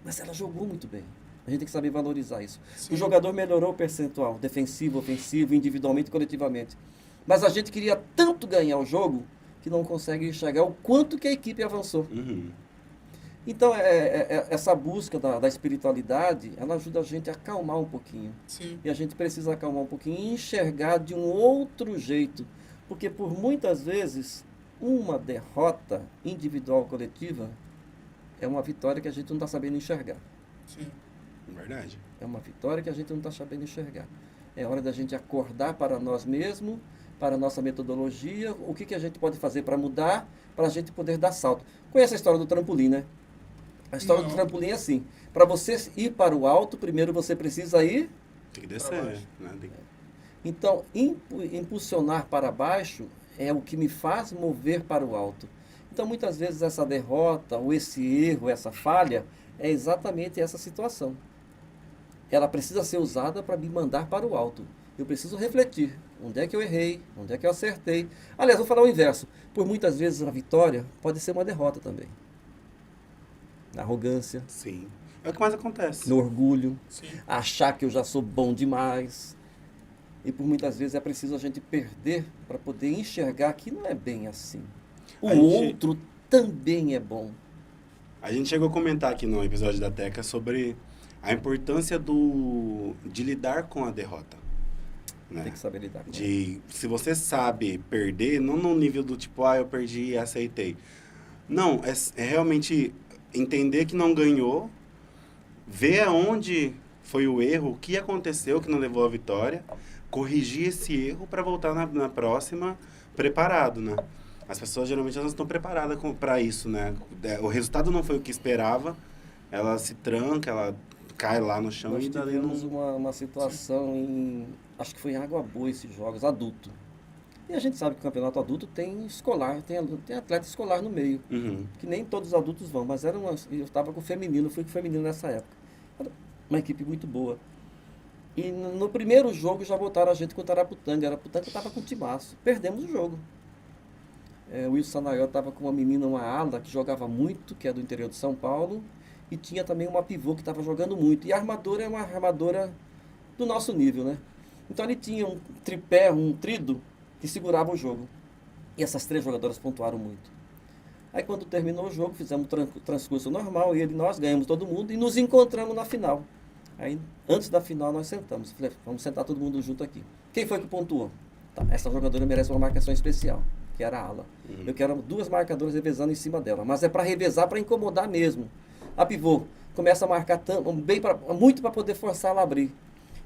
Mas ela jogou muito bem. A gente tem que saber valorizar isso. Sim. O jogador melhorou o percentual, defensivo, ofensivo, individualmente e coletivamente. Mas a gente queria tanto ganhar o jogo que não consegue enxergar o quanto que a equipe avançou. Então, essa busca da espiritualidade, ela ajuda a gente a acalmar um pouquinho. Sim. E a gente precisa acalmar um pouquinho e enxergar de um outro jeito. Porque por muitas vezes, uma derrota individual coletiva é uma vitória que a gente não está sabendo enxergar. Sim. Verdade. É uma vitória que a gente não está sabendo enxergar. É hora da gente acordar para nós mesmos, para a nossa metodologia, o que a gente pode fazer para mudar, para a gente poder dar salto. Conhece a história do trampolim, né? A história do trampolim é assim. Para você ir para o alto, primeiro você precisa ir... Tem que descer, né? Então, impulsionar para baixo é o que me faz mover para o alto. Então, muitas vezes, essa derrota, ou esse erro, essa falha, é exatamente essa situação. Ela precisa ser usada para me mandar para o alto. Eu preciso refletir. Onde é que eu errei? Onde é que eu acertei? Aliás, vou falar o inverso. Por muitas vezes, a vitória pode ser uma derrota também. Na arrogância. Sim. É o que mais acontece. No orgulho. Sim. Achar que eu já sou bom demais. E por muitas vezes é preciso a gente perder para poder enxergar que não é bem assim. O outro também é bom. A gente chegou a comentar aqui no episódio da Teca sobre a importância de lidar com a derrota. Né? Tem que saber lidar com Se você sabe perder, não no nível do tipo, eu perdi e aceitei. Não, é realmente entender que não ganhou, ver aonde foi o erro, o que aconteceu que não levou à vitória, corrigir esse erro para voltar na próxima preparado, né? As pessoas geralmente elas não estão preparadas para isso, né? O resultado não foi o que esperava, ela se tranca, ela cai lá no chão. Nós e dali tivemos uma situação acho que foi em Água Boa esses jogos, adulto. E a gente sabe que o campeonato adulto tem escolar, tem atleta escolar no meio, que nem todos os adultos vão, mas eu estava com o feminino, fui com o feminino nessa época. Era uma equipe muito boa. E no primeiro jogo já botaram a gente contra a Araputanga. A Araputanga estava com timaço. Perdemos o jogo. O Wilson Sanaió estava com uma menina, uma ala, que jogava muito, que é do interior de São Paulo. E tinha também uma pivô que estava jogando muito. E a armadora é uma armadora do nosso nível, né? Então ele tinha um tripé, um trido, que segurava o jogo. E essas 3 jogadoras pontuaram muito. Aí quando terminou o jogo, fizemos o transcurso normal, nós ganhamos todo mundo e nos encontramos na final. Aí, antes da final, nós sentamos. Falei, vamos sentar todo mundo junto aqui. Quem foi que pontuou? Tá, essa jogadora merece uma marcação especial, que era a ala. Eu quero 2 marcadoras revezando em cima dela, mas é para revezar, para incomodar mesmo. A pivô começa a marcar muito para poder forçar ela a abrir.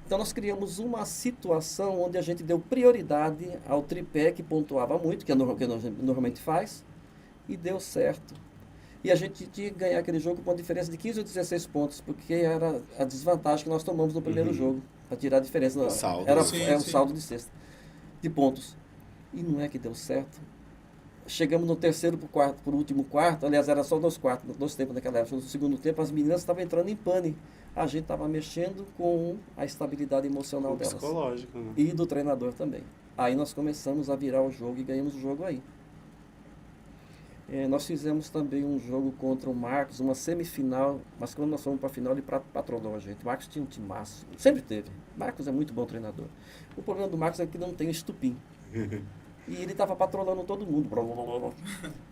Então nós criamos uma situação onde a gente deu prioridade ao tripé que pontuava muito, que é o que normalmente faz, e deu certo. E a gente tinha que ganhar aquele jogo com uma diferença de 15 ou 16 pontos, porque era a desvantagem que nós tomamos no primeiro jogo, para tirar a diferença. O saldo. Era Sim, o sim. saldo de sexta, de pontos. E não é que deu certo. Chegamos no terceiro para o último quarto, aliás, era só 2 quartos, 2 tempos naquela época. No segundo tempo, as meninas estavam entrando em pane. A gente estava mexendo com a estabilidade emocional O delas. psicológico, né? E do treinador também. Aí nós começamos a virar o jogo e ganhamos o jogo aí. Nós fizemos também um jogo contra o Marcos, uma semifinal, mas quando nós fomos para a final, ele patronou a gente. O Marcos tinha um timaço, sempre teve. Marcos é muito bom treinador. O problema do Marcos é que não tem estupim. E ele estava patrolando todo mundo.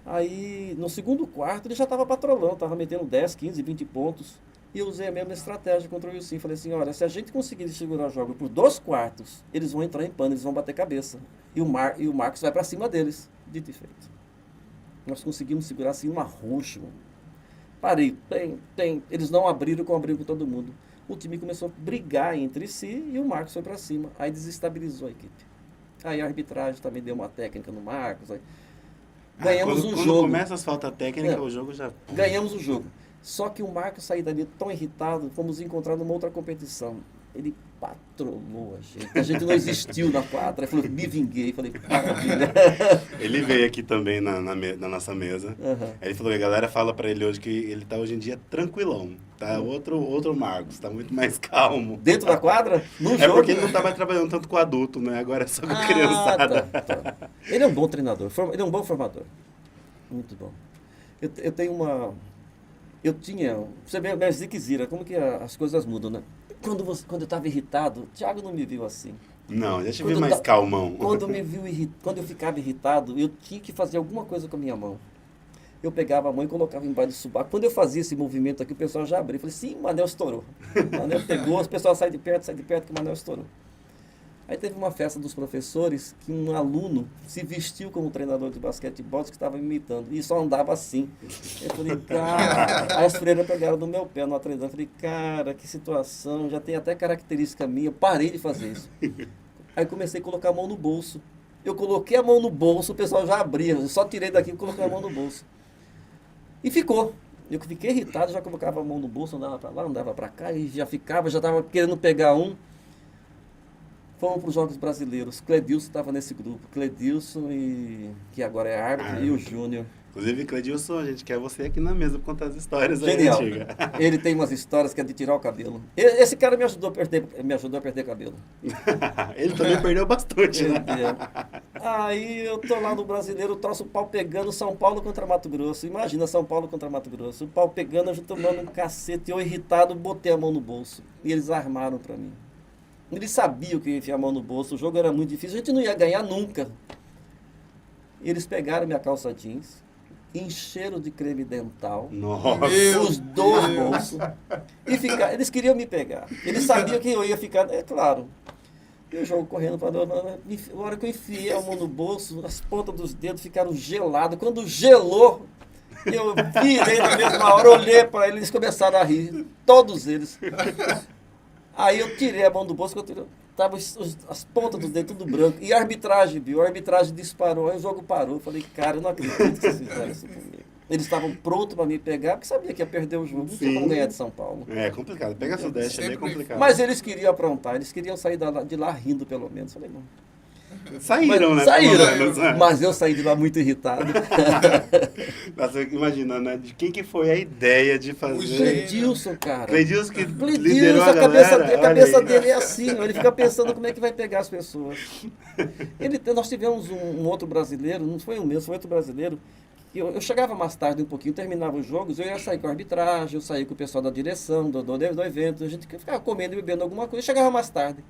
Aí, no segundo quarto, ele já estava patrolando, estava metendo 10, 15, 20 pontos. E eu usei a mesma estratégia contra o Wilson. Falei assim, olha, se a gente conseguir segurar o jogo por 2 quartos, eles vão entrar em pano, eles vão bater cabeça. E o Marcos vai para cima deles. Dito e feito. Nós conseguimos segurar assim uma roxa. Parei, eles não abriram como abriram com todo mundo. O time começou a brigar entre si e o Marcos foi para cima. Aí desestabilizou a equipe. Aí a arbitragem também deu uma técnica no Marcos. Aí ganhamos quando jogo. Começa as faltas técnicas, o jogo já... Ganhamos o jogo. Só que o Marcos saiu dali tão irritado, fomos encontrar numa outra competição. Ele patrolou a gente. A gente não existiu na quadra. Ele falou, me vinguei. Falei, maravilha. Ele veio aqui também na nossa mesa. Uhum. Ele falou que a galera fala pra ele hoje que ele tá hoje em dia tranquilão. Tá outro Marcos, tá muito mais calmo. Dentro da quadra? No É jogo. porque ele não tá mais trabalhando tanto com adulto, né? Agora é só com criançada. Tá. Ele é um bom treinador. Ele é um bom formador. Muito bom. Eu tenho uma... Eu tinha... Você vê, mas Ziquezira, como que as coisas mudam, né? Quando eu estava irritado, o Thiago não me viu assim. Não, já te vi Quando mais calmão. Quando eu ficava irritado, eu tinha que fazer alguma coisa com a minha mão. Eu pegava a mão e colocava embaixo do sovaco. Quando eu fazia esse movimento aqui, o pessoal já abria. Eu falei, sim, o Manel estourou. O Manel pegou, os pessoal sai de perto, que o Manel estourou. Aí teve uma festa dos professores que um aluno se vestiu como treinador de basquetebol que estava me imitando. E só andava assim. Eu falei, cara... Aí as freiras pegaram no meu pé no treinador. Eu falei, cara, que situação, já tem até característica minha. Eu parei de fazer isso. Aí comecei a colocar a mão no bolso. Eu coloquei a mão no bolso, o pessoal já abria. Eu só tirei daqui e coloquei a mão no bolso. E ficou. Eu fiquei irritado, já colocava a mão no bolso, andava para lá, andava para cá, e já estava querendo pegar um. Fomos para os Jogos Brasileiros. Cledilson estava nesse grupo. Cledilson, que agora é árbitro, e o Júnior. Inclusive, Cledilson, a gente quer você aqui na mesa para contar as histórias Genial. aí, antiga. Ele tem umas histórias que é de tirar o cabelo. Esse cara me ajudou a perder cabelo. Ele também perdeu bastante, né? Aí eu tô lá no Brasileiro, troço o pau pegando, São Paulo contra Mato Grosso. Imagina, São Paulo contra Mato Grosso. O pau pegando, a gente tomando um cacete. Eu irritado, botei a mão no bolso. E eles armaram para mim. Eles sabiam que eu ia enfiar a mão no bolso. O jogo era muito difícil, a gente não ia ganhar nunca. Eles pegaram minha calça jeans, encheram de creme dental. Nossa. Os 2 bolsos. E eles queriam me pegar. Eles sabiam que eu ia ficar, é claro. E o jogo correndo, na hora que eu enfiei a mão no bolso, as pontas dos dedos ficaram geladas. Quando gelou, eu virei na mesma hora, olhei para eles começaram a rir. Todos eles. Aí eu tirei a mão do bolso, tava as pontas dos dedos tudo branco. E a arbitragem viu, a arbitragem disparou, aí o jogo parou. Eu falei, cara, eu não acredito que vocês fizeram isso comigo. Eles estavam prontos para me pegar, porque sabia que ia perder o jogo. Não tinha como ganhar de São Paulo. É complicado. Pega essa Sudeste, é bem complicado. Mas eles queriam aprontar, eles queriam sair de lá rindo, pelo menos. Eu falei, não. Saíram, né? Saíram, mas eu saí de lá muito irritado. Nossa, imagina, né? De quem que foi a ideia de fazer... Cledilson, cara. Cledilson que liderou a cabeça galera. Dele é assim, ele fica pensando como é que vai pegar as pessoas. Nós tivemos um outro brasileiro, não foi um mesmo, foi outro brasileiro, que eu chegava mais tarde um pouquinho, terminava os jogos, eu ia sair com a arbitragem, eu saía com o pessoal da direção, do evento, a gente ficava comendo e bebendo alguma coisa, chegava mais tarde.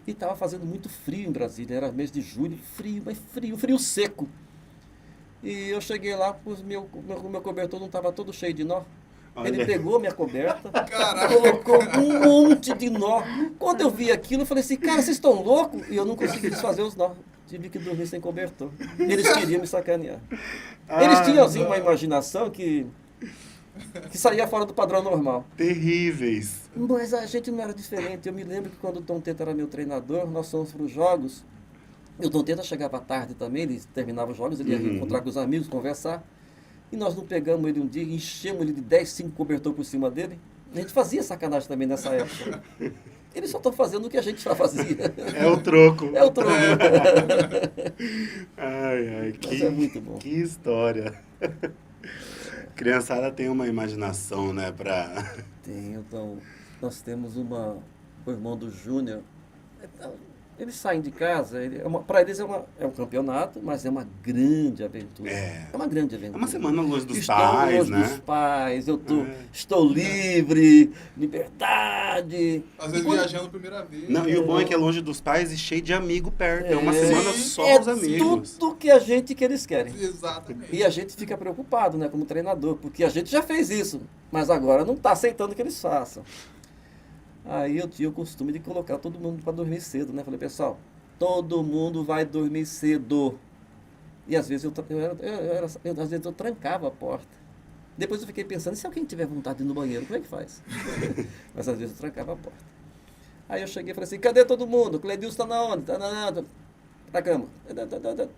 E estava fazendo muito frio em Brasília, era mês de julho, frio, mas frio seco. E eu cheguei lá, o meu cobertor não estava todo cheio de nó. Olha. Ele pegou minha coberta, Caraca. colocou um monte de nó. Quando eu vi aquilo, eu falei assim, cara, vocês estão loucos? E eu não consegui desfazer os nó. Tive que dormir sem cobertor. Eles queriam me sacanear. Eles tinham, assim, uma imaginação que saía fora do padrão normal. Terríveis. Mas a gente não era diferente. Eu me lembro que quando o Tom Teta era meu treinador, nós fomos para os jogos. E o Tom Teta chegava à tarde também, ele terminava os jogos, ele ia encontrar com os amigos, conversar. E nós não pegamos ele um dia, enchemos ele de 10, 5 cobertor por cima dele. A gente fazia sacanagem também nessa época. Eles só estão fazendo o que a gente já fazia. É o troco. É o troco. Ai, Mas é muito bom. que história. Criançada tem uma imaginação, né, pra... Tem, então, nós temos o irmão do Júnior. Eles saem de casa, para eles é um campeonato, mas é uma grande aventura. É. É uma grande aventura. É uma semana longe dos Estou pais, longe né? dos pais, estou livre, liberdade. Às vezes viajando a primeira vez. Não, e o bom é que é longe dos pais e cheio de amigo perto. É uma É. semana Sim, só os amigos. Tudo que eles querem. Exatamente. E a gente fica preocupado, né, como treinador, porque a gente já fez isso, mas agora não está aceitando que eles façam. Aí eu tinha o costume de colocar todo mundo para dormir cedo, né? Falei, pessoal, todo mundo vai dormir cedo. E às vezes às vezes eu trancava a porta. Depois eu fiquei pensando, e se alguém tiver vontade de ir no banheiro, como é que faz? Mas às vezes eu trancava a porta. Aí eu cheguei e falei assim, cadê todo mundo? O Cledilson está na onde? Está na cama.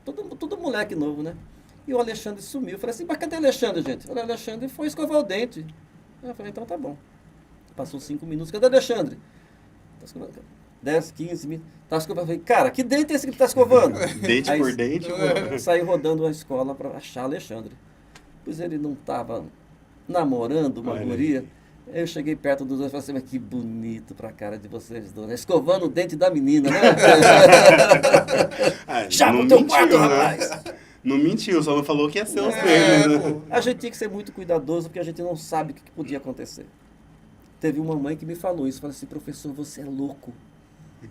Tudo moleque novo, né? E o Alexandre sumiu. Eu falei assim, mas cadê o Alexandre, gente? O Alexandre foi escovar o dente. Eu falei, então tá bom. Passou 5 minutos. Cadê o Alexandre? Tá escovando. 10, 15 minutos. Tá escovando. Eu falei, cara, que dente é esse que ele tá escovando? Dente Aí, por dente. saí rodando a escola para achar Alexandre. Pois ele não estava namorando uma Olha guria. Aí eu cheguei perto dos dois e falei assim, mas que bonito pra cara de vocês dois, né? Escovando o dente da menina, né? Já pro teu quarto, rapaz! Não mentiu, só não falou que ia ser os É, deles, né? pô. A gente tinha que ser muito cuidadoso, porque a gente não sabe o que podia acontecer. Teve uma mãe que me falou isso, falou assim, professor, você é louco,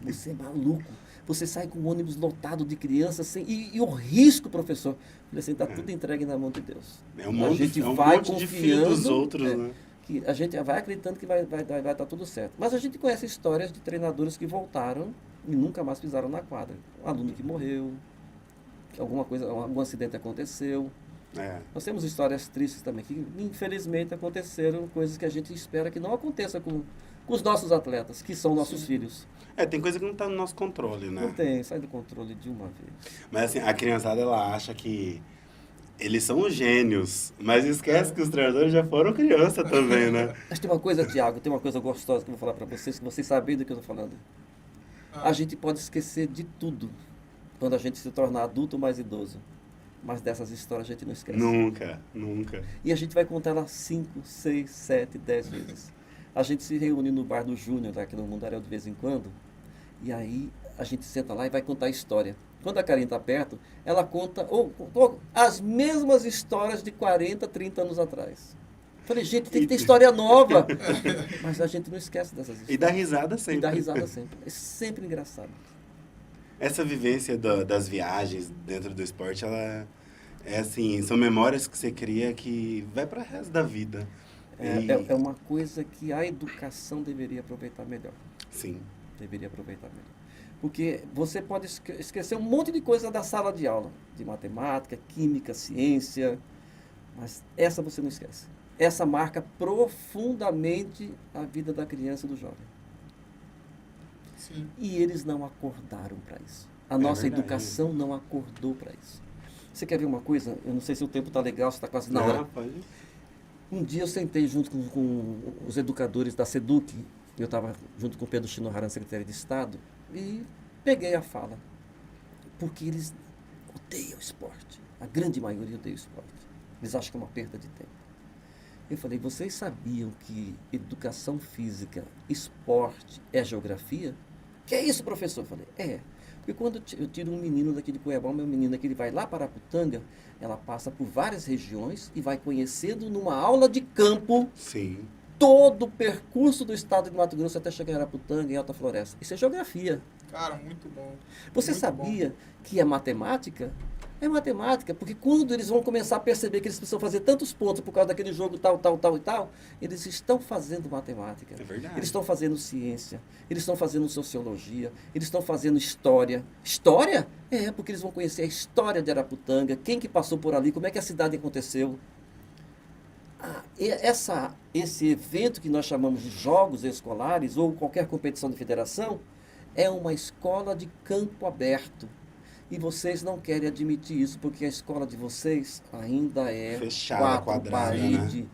você é maluco, você sai com um ônibus lotado de crianças, e o risco, professor? Eu falei assim, está tudo entregue na mão de Deus. É um A monte, gente é um vai monte de filho dos confiando, outros, né? que a gente vai acreditando que vai estar tudo certo. Mas a gente conhece histórias de treinadores que voltaram e nunca mais pisaram na quadra. Um aluno que morreu, que algum acidente aconteceu. É. Nós temos histórias tristes também, que infelizmente aconteceram coisas que a gente espera que não aconteça com os nossos atletas, que são nossos filhos. Tem coisa que não está no nosso controle, né? Não tem, sai do controle de uma vez. Mas assim, a criançada, ela acha que eles são os gênios, mas esquece que os treinadores já foram criança também, né? Mas tem uma coisa, Thiago, tem uma coisa gostosa que eu vou falar para vocês, que vocês sabem do que eu estou falando. A gente pode esquecer de tudo quando a gente se tornar adulto ou mais idoso. Mas dessas histórias a gente não esquece. Nunca, nunca. E a gente vai contar elas 5, 6, 7, 10 vezes. A gente se reúne no bar do Júnior, aqui no Mundaréu, de vez em quando. E aí a gente senta lá e vai contar a história. Quando a Karine está perto, ela conta as mesmas histórias de 40, 30 anos atrás. Falei, gente, tem que ter história nova. Mas a gente não esquece dessas histórias. E dá risada sempre. E dá risada sempre. É sempre engraçado. Essa vivência das viagens dentro do esporte, ela é assim, são memórias que você cria que vai para o resto da vida. É uma coisa que a educação deveria aproveitar melhor. Sim. Deveria aproveitar melhor. Porque você pode esquecer um monte de coisa da sala de aula, de matemática, química, ciência, mas essa você não esquece. Essa marca profundamente a vida da criança e do jovem. Sim. E eles não acordaram para isso. A nossa verdade. educação não acordou para isso. Você quer ver uma coisa? Eu não sei se o tempo está legal, se está quase na hora. Pode. Um dia eu sentei junto com os educadores da SEDUC, eu estava junto com o Pedro Shinohara, secretário de Estado, e peguei a fala. Porque eles odeiam o esporte. A grande maioria odeia o esporte. Eles acham que é uma perda de tempo. Eu falei, vocês sabiam que educação física, esporte é geografia? Que é isso, professor? Eu falei, Porque quando eu tiro um menino daqui de Cuiabá, meu menino que ele vai lá para Araputanga, ela passa por várias regiões e vai conhecendo numa aula de campo Sim. todo o percurso do estado de Mato Grosso até chegar em Araputanga, em Alta Floresta. Isso é geografia. Cara, muito bom. Você Muito sabia que a matemática É matemática, porque quando eles vão começar a perceber que eles precisam fazer tantos pontos por causa daquele jogo tal, tal, tal e tal, eles estão fazendo matemática. É verdade. Eles estão fazendo ciência, eles estão fazendo sociologia, eles estão fazendo história. História? É, porque eles vão conhecer a história de Araputanga, quem que passou por ali, como é que a cidade aconteceu. Esse evento que nós chamamos de Jogos Escolares, ou qualquer competição de federação, é uma escola de campo aberto. E vocês não querem admitir isso, porque a escola de vocês ainda é Fechada, quadrada, né?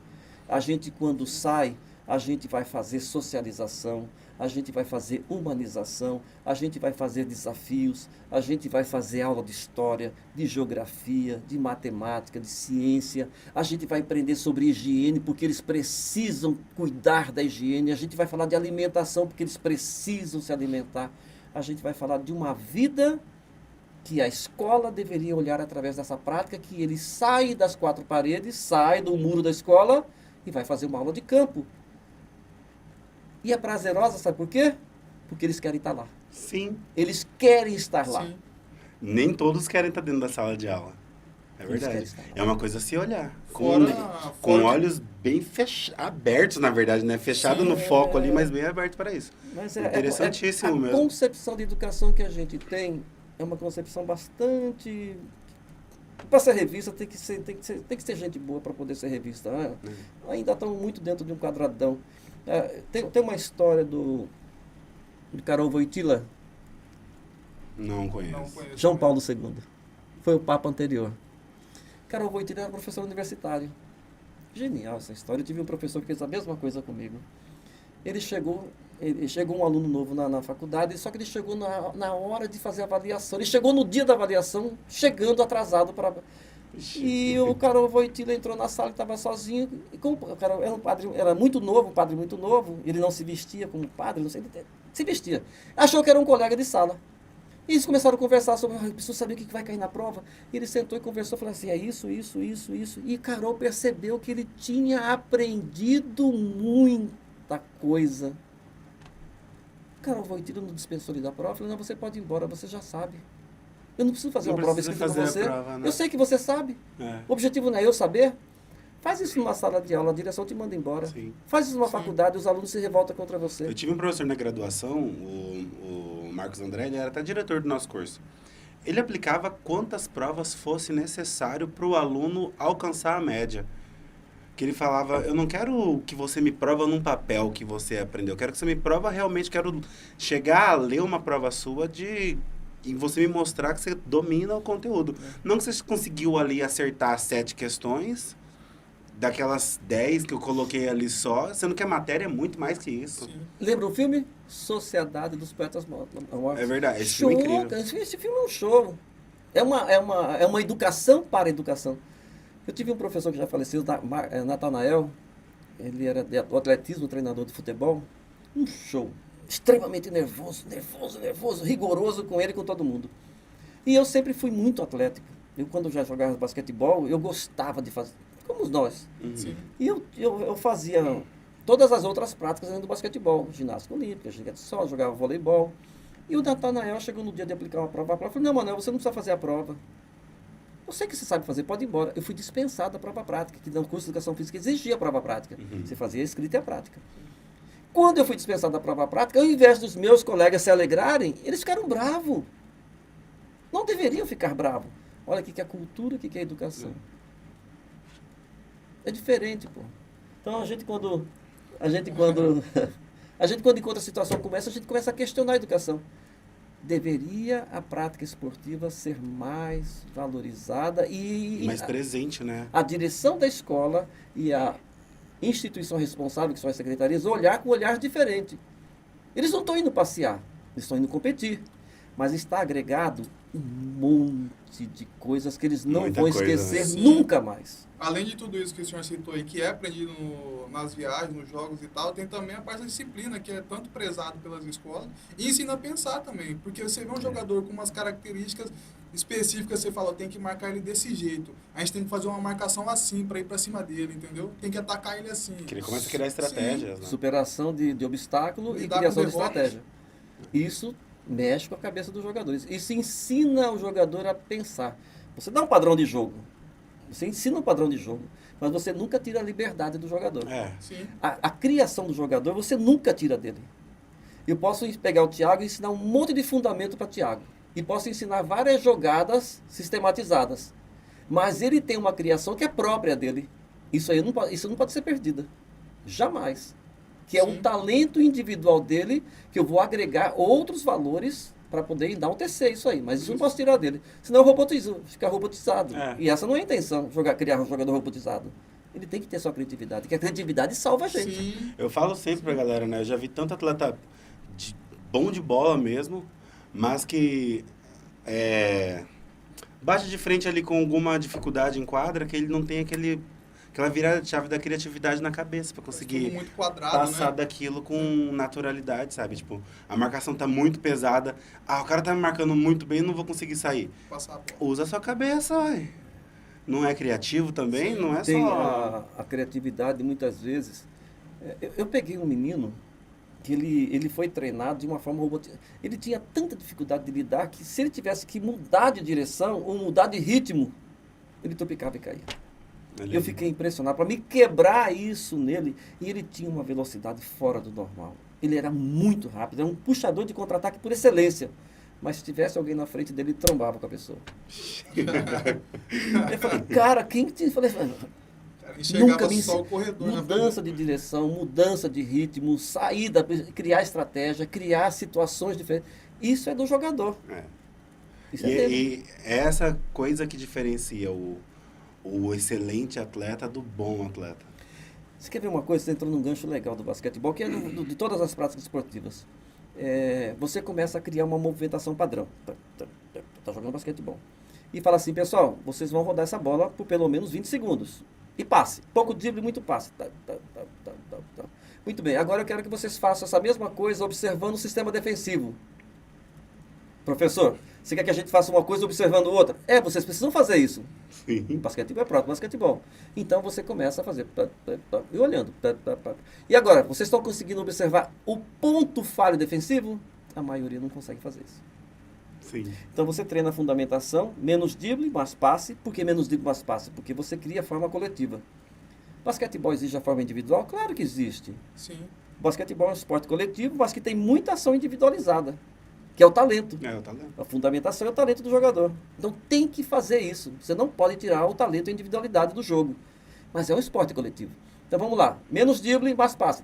A gente, quando sai, a gente vai fazer socialização, a gente vai fazer humanização, a gente vai fazer desafios, a gente vai fazer aula de história, de geografia, de matemática, de ciência, a gente vai aprender sobre higiene, porque eles precisam cuidar da higiene, a gente vai falar de alimentação, porque eles precisam se alimentar, a gente vai falar de uma vida que a escola deveria olhar através dessa prática, que ele sai das quatro paredes, sai do muro da escola e vai fazer uma aula de campo. E é prazerosa, sabe por quê? Porque eles querem estar lá. Sim. Eles querem estar lá. Sim. Nem todos querem estar dentro da sala de aula. É Eles querem verdade. estar lá. É uma coisa a se olhar. Fora Com que- olhos bem abertos, na verdade, né? Fechado Sim, no foco ali, mas bem aberto para isso. Mas Interessantíssimo a mesmo. concepção de educação que a gente tem é uma concepção bastante... Para ser revista tem que ser gente boa para poder ser revista. Né? Ainda estão muito dentro de um quadradão. Tem uma história do Karol Wojtyla, Não conheço. Não conheço. João Paulo II. Foi o Papa anterior. Karol Wojtyla era professor universitário. Genial essa história. Eu tive um professor que fez a mesma coisa comigo. Chegou um aluno novo na faculdade, só que ele chegou na hora de fazer a avaliação. Ele chegou no dia da avaliação, chegando atrasado para... E o Karol Wojtyla entrou na sala e estava sozinho. E como o Karol era um padre, era muito novo, um padre muito novo, ele não se vestia como padre, não sei, ele se vestia. Achou que era um colega de sala. E eles começaram a conversar sobre, preciso saber o que vai cair na prova. E ele sentou e conversou, falou assim, é isso. E Karol percebeu que ele tinha aprendido muita coisa. Karol Wojtyla não dispensou ele da prova, falou, não, você pode ir embora, você já sabe. Eu não preciso fazer Não uma prova precisa escrita para fazer a você. prova, né? Eu sei que você sabe. É. O objetivo não é eu saber. Faz isso numa sala de aula, a direção te manda embora. Sim. Faz isso numa Sim. faculdade, os alunos se revoltam contra você. Eu tive um professor na graduação, o Marcos André, ele era até diretor do nosso curso. Ele aplicava quantas provas fosse necessário para o aluno alcançar a média. Que ele falava, eu não quero que você me prova num papel que você aprendeu, eu quero que você me prova realmente, quero chegar a ler uma prova sua e você me mostrar que você domina o conteúdo. Não que você conseguiu ali acertar 7 questões, daquelas 10 que eu coloquei ali só, sendo que a matéria é muito mais que isso. Sim. Lembra o filme? Sociedade dos Poetas Mortos. É verdade, esse Show, filme é incrível. cara, esse filme é um show. É uma educação para a educação. Eu tive um professor que já faleceu, Natanael, ele era do atletismo, treinador de futebol. Um show. Extremamente nervoso, rigoroso com ele e com todo mundo. E eu sempre fui muito atlético. Eu, quando já jogava basquetebol, eu gostava de fazer, como nós. Sim. E eu fazia todas as outras práticas além do basquetebol. Ginástica olímpica, ginástica de sol, jogava voleibol. E o Natanael chegou no dia de aplicar uma prova. Falou, não, Manuel, você não precisa fazer a prova. Eu sei que você sabe fazer, pode ir embora. Eu fui dispensado da prova prática, que no curso de Educação Física exigia a prova prática. Você fazia a escrita e a prática. Quando eu fui dispensado da prova prática, ao invés dos meus colegas se alegrarem, eles ficaram bravos. Não deveriam ficar bravos. Olha o que é cultura, o que é educação. É diferente, pô. Então a gente quando encontra a situação como essa, a gente começa a questionar a educação. Deveria a prática esportiva ser mais valorizada e Mais presente, né? a direção da escola e a instituição responsável, que são as secretarias, olhar com um olhar diferente. Eles não estão indo passear, eles estão indo competir. Mas está agregado um monte de coisas que eles não Muita vão coisa, esquecer né? nunca mais. Além de tudo isso que o senhor citou aí, que é aprendido nas viagens, nos jogos e tal, tem também a parte da disciplina, que é tanto prezado pelas escolas, e ensina a pensar também. Porque você vê um jogador com umas características específicas, você fala, tem que marcar ele desse jeito. A gente tem que fazer uma marcação assim para ir para cima dele, entendeu? Tem que atacar ele assim. Que ele começa a criar estratégias, né? Superação de obstáculo e Lidar criação com de derrotas. estratégia. Isso mexe com a cabeça dos jogadores. Isso ensina o jogador a pensar. Você dá um padrão de jogo. Você ensina um padrão de jogo. Mas você nunca tira a liberdade do jogador. É. Sim. A criação do jogador, você nunca tira dele. Eu posso pegar o Thiago e ensinar um monte de fundamento para o Thiago. E posso ensinar várias jogadas sistematizadas. Mas ele tem uma criação que é própria dele. Isso não pode ser perdida. Jamais. Que é um Sim. talento individual dele que eu vou agregar outros valores para poder enaltecer isso aí. Mas isso não posso tirar dele. Senão eu robotizo, fica robotizado. É. E essa não é a intenção, criar um jogador robotizado. Ele tem que ter sua criatividade, porque a criatividade salva a gente. Sim. Eu falo sempre pra galera, né? Eu já vi tanto atleta bom de bola mesmo, mas que bate de frente ali com alguma dificuldade em quadra, que ele não tem aquela virada de chave da criatividade na cabeça pra Tudo conseguir muito quadrado, passar né? daquilo com naturalidade, sabe? Tipo, a marcação tá muito pesada. Ah, o cara tá me marcando muito bem, não vou conseguir sair. Passar a bola. Usa a sua cabeça, ué. Não é criativo também? Sim. Não é Tem só... a criatividade, muitas vezes. Eu peguei um menino que ele foi treinado de uma forma robotizada. Ele tinha tanta dificuldade de lidar que se ele tivesse que mudar de direção ou mudar de ritmo, ele tropicava e caía. Eu fiquei impressionado para me quebrar isso nele. E ele tinha uma velocidade fora do normal. Ele era muito rápido, era um puxador de contra-ataque por excelência. Mas se tivesse alguém na frente dele, ele trombava com a pessoa. Eu falei, cara, quem te... Eu falei, Cara, nunca enxergava me só o corredor na mudança de direção, mudança de ritmo, saída, criar estratégia, criar situações diferentes. Isso é do jogador. É. Isso é dele. E é essa coisa que diferencia o excelente atleta do bom atleta. Você quer ver uma coisa? Você entrou num gancho legal do basquetebol, que é de todas as práticas esportivas. Você começa a criar uma movimentação padrão. Tá jogando basquetebol. E fala assim, pessoal, vocês vão rodar essa bola por pelo menos 20 segundos. E passe. Pouco drible, muito passe. Muito bem, agora eu quero que vocês façam essa mesma coisa observando o sistema defensivo. Professor, você quer que a gente faça uma coisa observando outra? Vocês precisam fazer isso. Sim. Basquetebol é próprio basquetebol. Então você começa a fazer. E olhando. E agora, vocês estão conseguindo observar o ponto falho defensivo? A maioria não consegue fazer isso. Sim. Então você treina a fundamentação, menos drible, mais passe. Por que menos drible, mais passe? Porque você cria a forma coletiva. Basquetebol exige a forma individual? Claro que existe. Sim. Basquetebol é um esporte coletivo, mas que tem muita ação individualizada, que é o talento. É, o talento. A fundamentação é o talento do jogador. Então tem que fazer isso. Você não pode tirar o talento e a individualidade do jogo. Mas é um esporte coletivo. Então vamos lá. Menos drible, mais passe.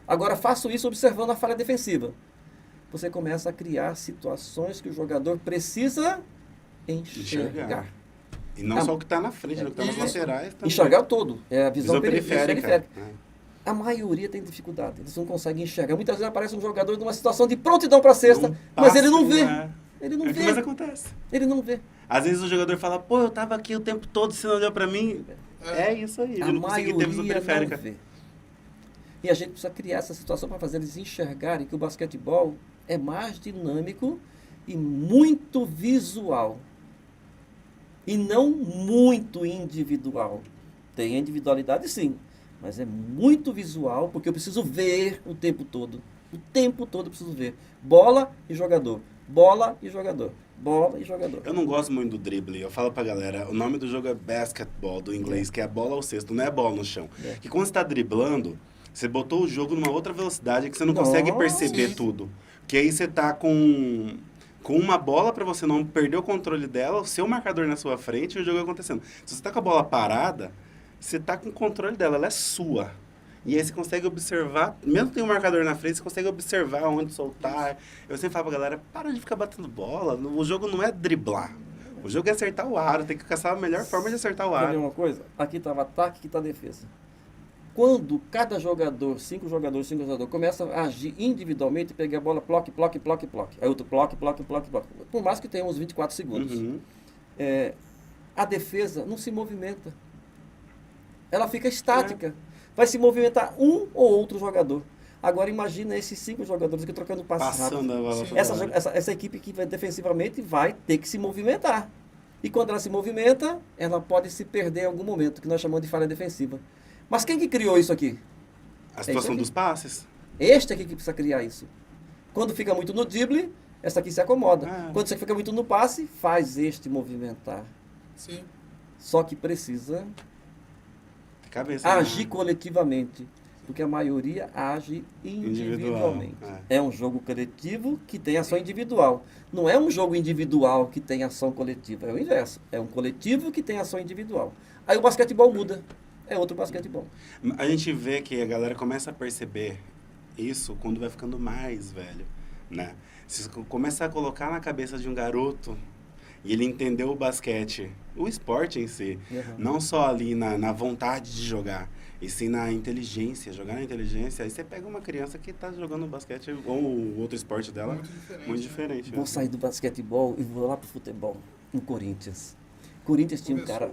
Agora faço isso observando a falha defensiva. Você começa a criar situações que o jogador precisa enxergar. E não só o que está na frente, né? O que está nas Isso. laterais também. Enxergar o todo. É a visão periférica. É. A maioria tem dificuldade. Eles não conseguem enxergar. Muitas vezes aparece um jogador numa situação de prontidão para a cesta, Não mas passa, ele não vê. é. Ele não É o que vê. mais acontece. Ele não vê. Às vezes o jogador fala, pô, eu tava aqui o tempo todo, você não olhou pra mim. É isso aí, A eu não consegui ter visão maioria periférica. não vê. E a gente precisa criar essa situação para fazer eles enxergarem que o basquetebol é mais dinâmico e muito visual. E não muito individual. Tem a individualidade sim, mas é muito visual porque eu preciso ver o tempo todo. O tempo todo eu preciso ver. Bola e jogador. Bola e jogador. Bola e jogador. Eu não gosto muito do drible. Eu falo pra galera, o nome do jogo é basketball, do inglês, que é bola ao cesto, não é bola no chão. É. Que quando você tá driblando, você botou o jogo numa outra velocidade que você não Nossa. consegue perceber Sim. tudo. Que aí você tá com uma bola pra você não perder o controle dela, o seu marcador na sua frente e o jogo acontecendo. Se você tá com a bola parada, você tá com o controle dela, ela é sua. E aí você consegue observar, mesmo que tenha um marcador na frente, você consegue observar onde soltar. Eu sempre falo pra galera, para de ficar batendo bola, o jogo não é driblar. O jogo é acertar o aro, tem que caçar a melhor forma de acertar o Quer ver aro. uma coisa? Aqui estava ataque, aqui está defesa. Quando cada jogador, cinco jogadores, começa a agir individualmente, pegar a bola, ploque. Aí outro ploque. Por mais que tenha uns 24 segundos. Uhum. A defesa não se movimenta. Ela fica estática. Vai se movimentar um ou outro jogador. Agora imagina esses 5 jogadores aqui trocando passes rápidos. Passando a bola Sim. toda hora. Essa equipe que vai defensivamente vai ter que se movimentar. E quando ela se movimenta, ela pode se perder em algum momento, que nós chamamos de falha defensiva. Mas quem que criou isso aqui? A situação aqui. dos passes. Este aqui que precisa criar isso. Quando fica muito no drible, essa aqui se acomoda. Ah. Quando você fica muito no passe, faz este movimentar. Sim. Só que precisa Cabeça, agir né? coletivamente, porque a maioria age individualmente. É um jogo coletivo que tem ação individual. Não é um jogo individual que tem ação coletiva, é o inverso. É um coletivo que tem ação individual. Aí o basquetebol muda, é outro basquetebol. A gente vê que a galera começa a perceber isso quando vai ficando mais velho, né? Se começa a colocar na cabeça de um garoto e ele entendeu o basquete, o esporte em si, não só ali na vontade de jogar, e sim na inteligência, jogar na inteligência. Aí você pega uma criança que tá jogando basquete ou o outro esporte dela muito diferente. Vou sair do basquetebol e vou lá pro futebol, no Corinthians. Corinthians tinha um cara...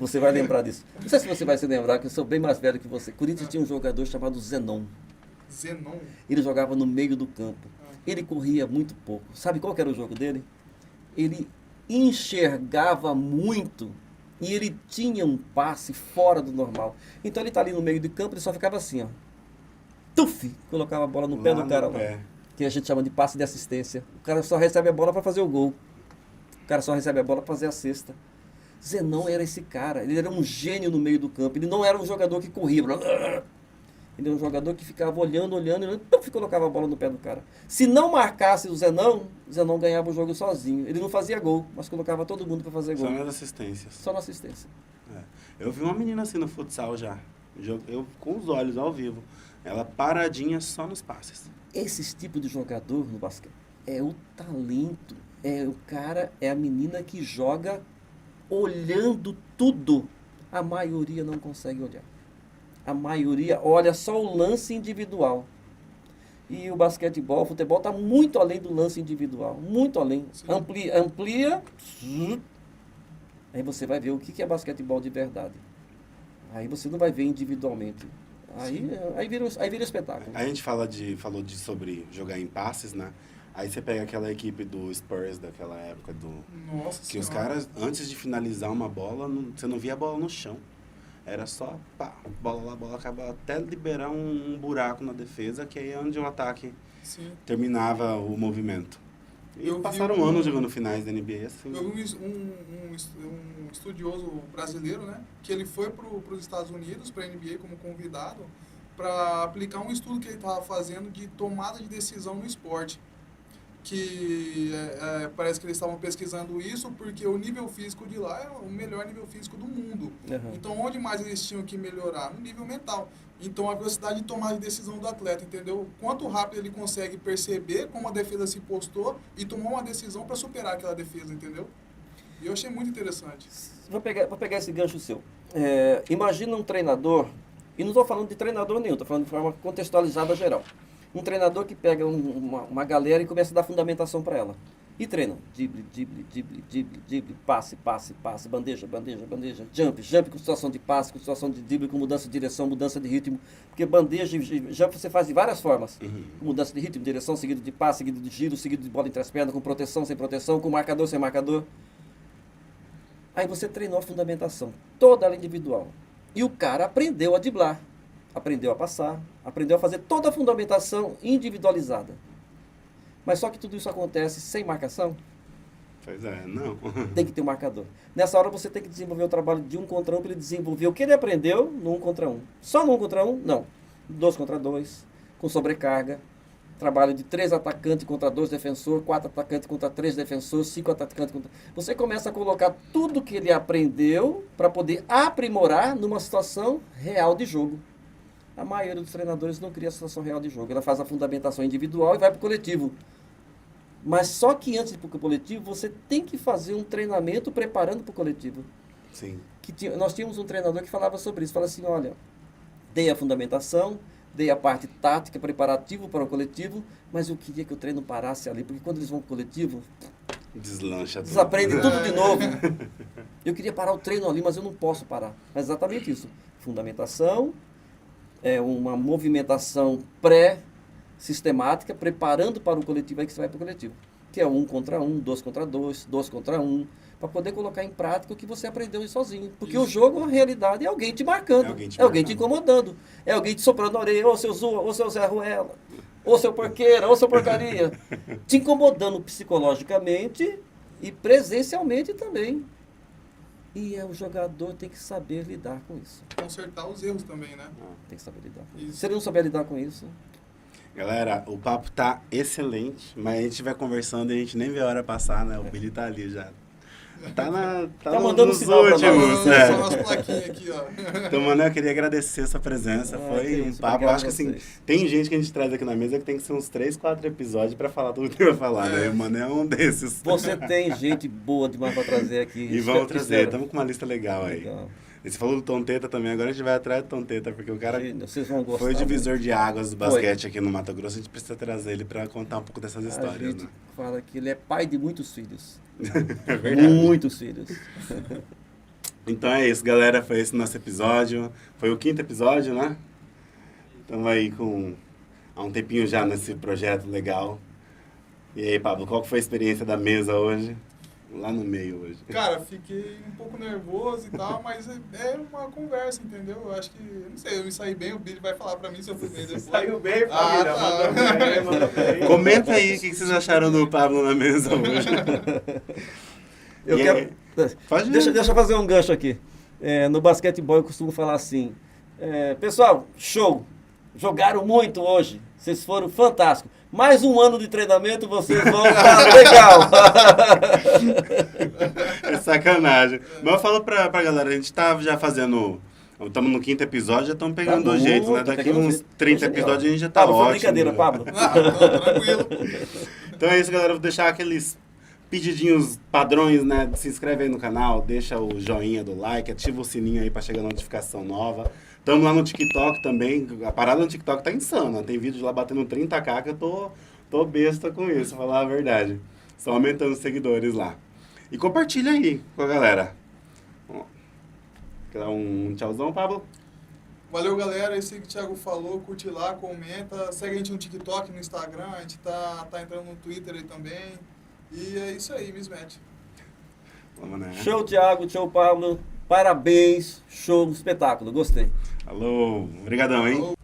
Você vai lembrar disso. Não sei se você vai se lembrar, que eu sou bem mais velho que você. Corinthians tinha um jogador chamado Zenon. Zenon? Ele jogava no meio do campo. Ele corria muito pouco. Sabe qual que era o jogo dele? Ele enxergava muito e ele tinha um passe fora do normal. Então ele tá ali no meio do campo, ele só ficava assim, ó. Tuf! Colocava a bola no pé do cara lá. Que a gente chama de passe de assistência. O cara só recebe a bola para fazer o gol. O cara só recebe a bola para fazer a cesta. Zenon era esse cara. Ele era um gênio no meio do campo. Ele não era um jogador que corria. Ele era um jogador que ficava olhando, e colocava a bola no pé do cara. Se não marcasse o Zenon ganhava o jogo sozinho. Ele não fazia gol, mas colocava todo mundo para fazer gol. Só nas assistências. Só na assistência. Eu vi uma menina assim no futsal já. Eu com os olhos ao vivo. Ela paradinha só nos passes. Esse tipo de jogador no basquete é o talento. É a menina que joga olhando tudo. A maioria não consegue olhar. A maioria olha só o lance individual. E o basquetebol, o futebol está muito além do lance individual. Muito além. Amplia. Aí você vai ver o que é basquetebol de verdade. Aí você não vai ver individualmente. Aí vira espetáculo. A gente falou sobre jogar em passes, né? Aí você pega aquela equipe do Spurs daquela época Nossa que os Senhora. caras, antes de finalizar uma bola, você não via a bola no chão. Era só, pá, bola acaba até liberar um buraco na defesa, que aí é onde o ataque terminava o movimento. E passaram anos jogando finais da NBA assim. Eu vi um estudioso brasileiro, né? Que ele foi para os Estados Unidos, para a NBA como convidado, para aplicar um estudo que ele estava fazendo de tomada de decisão no esporte. Que parece que eles estavam pesquisando isso porque o nível físico de lá é o melhor nível físico do mundo. Então, onde mais eles tinham que melhorar? No nível mental. Então, a velocidade de tomada de decisão do atleta, entendeu? Quanto rápido ele consegue perceber como a defesa se postou e tomar uma decisão para superar aquela defesa, entendeu? E eu achei muito interessante. Vou pegar esse gancho seu. Imagina um treinador, e não estou falando de treinador nenhum, estou falando de forma contextualizada geral. Um treinador que pega uma galera e começa a dar fundamentação para ela. E treina. Drible, passe, bandeja, jump com situação de passe, com situação de drible, com mudança de direção, mudança de ritmo. Porque bandeja e jump você faz de várias formas. Com mudança de ritmo, direção, seguido de passe, seguido de giro, seguido de bola entre as pernas, com proteção, sem proteção, com marcador, sem marcador. Aí você treinou a fundamentação, toda ela individual. E o cara aprendeu a driblar. Aprendeu a passar, aprendeu a fazer toda a fundamentação individualizada. Mas só que tudo isso acontece sem marcação. Pois é, não. Tem que ter um marcador. Nessa hora você tem que desenvolver o trabalho de 1 contra 1 para ele desenvolver o que ele aprendeu no 1 contra 1. Só no 1 contra 1? Não. 2 contra 2, com sobrecarga. Trabalho de 3 atacantes contra 2 defensores, 4 atacantes contra 3 defensores, 5 atacantes contra... Você começa a colocar tudo que ele aprendeu para poder aprimorar numa situação real de jogo. A maioria dos treinadores não cria a situação real de jogo. Ela faz a fundamentação individual e vai para o coletivo. Mas só que antes de ir para o coletivo, você tem que fazer um treinamento preparando para o coletivo. Sim. Nós tínhamos um treinador que falava sobre isso. Falava assim, olha, dei a fundamentação, dei a parte tática, preparativo para o coletivo, mas eu queria que o treino parasse ali, porque quando eles vão para o coletivo, deslancha tudo. Desaprende tudo de novo. Eu queria parar o treino ali, mas eu não posso parar. Mas exatamente isso. Fundamentação, uma movimentação pré-sistemática, preparando para o coletivo, aí que você vai para o coletivo. Que é 1 contra 1, 2 contra 2, 2 contra 1, para poder colocar em prática o que você aprendeu sozinho. Porque o jogo, na realidade, é alguém te marcando, é alguém te incomodando, é alguém te soprando a orelha, ô seu Zé Ruela. Ô seu porqueira, ô seu porcaria. Te incomodando psicologicamente e presencialmente também. E o jogador tem que saber lidar com isso. Consertar os erros também, né? Tem que saber lidar com isso. Isso. Se ele não souber lidar com isso, Galera, o papo tá excelente, mas a gente vai conversando e a gente nem vê a hora passar, né? O Billy tá ali já. Tá mandando nos sinal pra nós. últimos, Só né? umas plaquinhas aqui, ó. Então, mano, eu queria agradecer a sua presença. que Foi um isso, papo. obrigado Acho que a assim, vocês. tem gente que a gente traz aqui na mesa que tem que ser uns 3, 4 episódios pra falar tudo que vai falar, né? Mano, é um desses. você tem gente boa demais pra trazer aqui. E vamos Espero- trazer, estamos com uma lista legal aí. Legal. E você falou do Tom Teta também, agora a gente vai atrás do Tom Teta, porque o cara Imagina, vocês vão gostar. foi o divisor muito. de águas do basquete aqui no Mato Grosso. A gente precisa trazer ele pra contar um pouco dessas A histórias, gente né? fala que ele é pai de muitos filhos. É verdade. Muitos filhos. Então é isso, galera. Foi esse nosso episódio. Foi o 5º episódio, né? Estamos aí há um tempinho já nesse projeto legal. E aí, Pablo, qual que foi a experiência da mesa hoje? Lá no meio hoje. Cara, fiquei um pouco nervoso e tal, mas é uma conversa, entendeu? Eu acho que, não sei, eu me saí bem, o Billy vai falar pra mim se eu fui bem depois. Saiu bem, Ah, família. tá. Mandou bem. Comenta aí o que vocês acharam do Pablo na mesa hoje. Eu E quero. aí? Pode ir. Deixa eu fazer um gancho aqui. No basquetebol eu costumo falar assim: pessoal, show! Jogaram muito hoje. Vocês foram fantásticos. Mais um ano de treinamento, vocês vão estar legal. É sacanagem. Mas eu falo pra galera, a gente tá já fazendo... Estamos no 5º episódio, já estamos pegando Tá o jeito, bom, né? tá Daqui pegando uns jeito. 30 Genial. episódios a gente já tá Pablo, foi ótimo. brincadeira, né? Pablo. Não, tranquilo. Então é isso, galera. Vou deixar aqueles pedidinhos padrões, né? Se inscreve aí no canal, deixa o joinha do like, ativa o sininho aí pra chegar a notificação nova. Tamo lá no TikTok também. A parada no TikTok tá insana. Tem vídeo lá batendo 30k que eu tô besta com isso, pra falar a verdade. Só aumentando os seguidores lá. E compartilha aí com a galera. Ó, quer dar um tchauzão, Pablo? Valeu, galera. Esse que o Thiago falou, curte lá, comenta. Segue a gente no TikTok, no Instagram. A gente tá entrando no Twitter aí também. E é isso aí, Miss Match. Vamos, né? Show, Thiago, show, Pablo. Parabéns, show, espetáculo. Gostei. Alô, obrigadão, hein? Falou.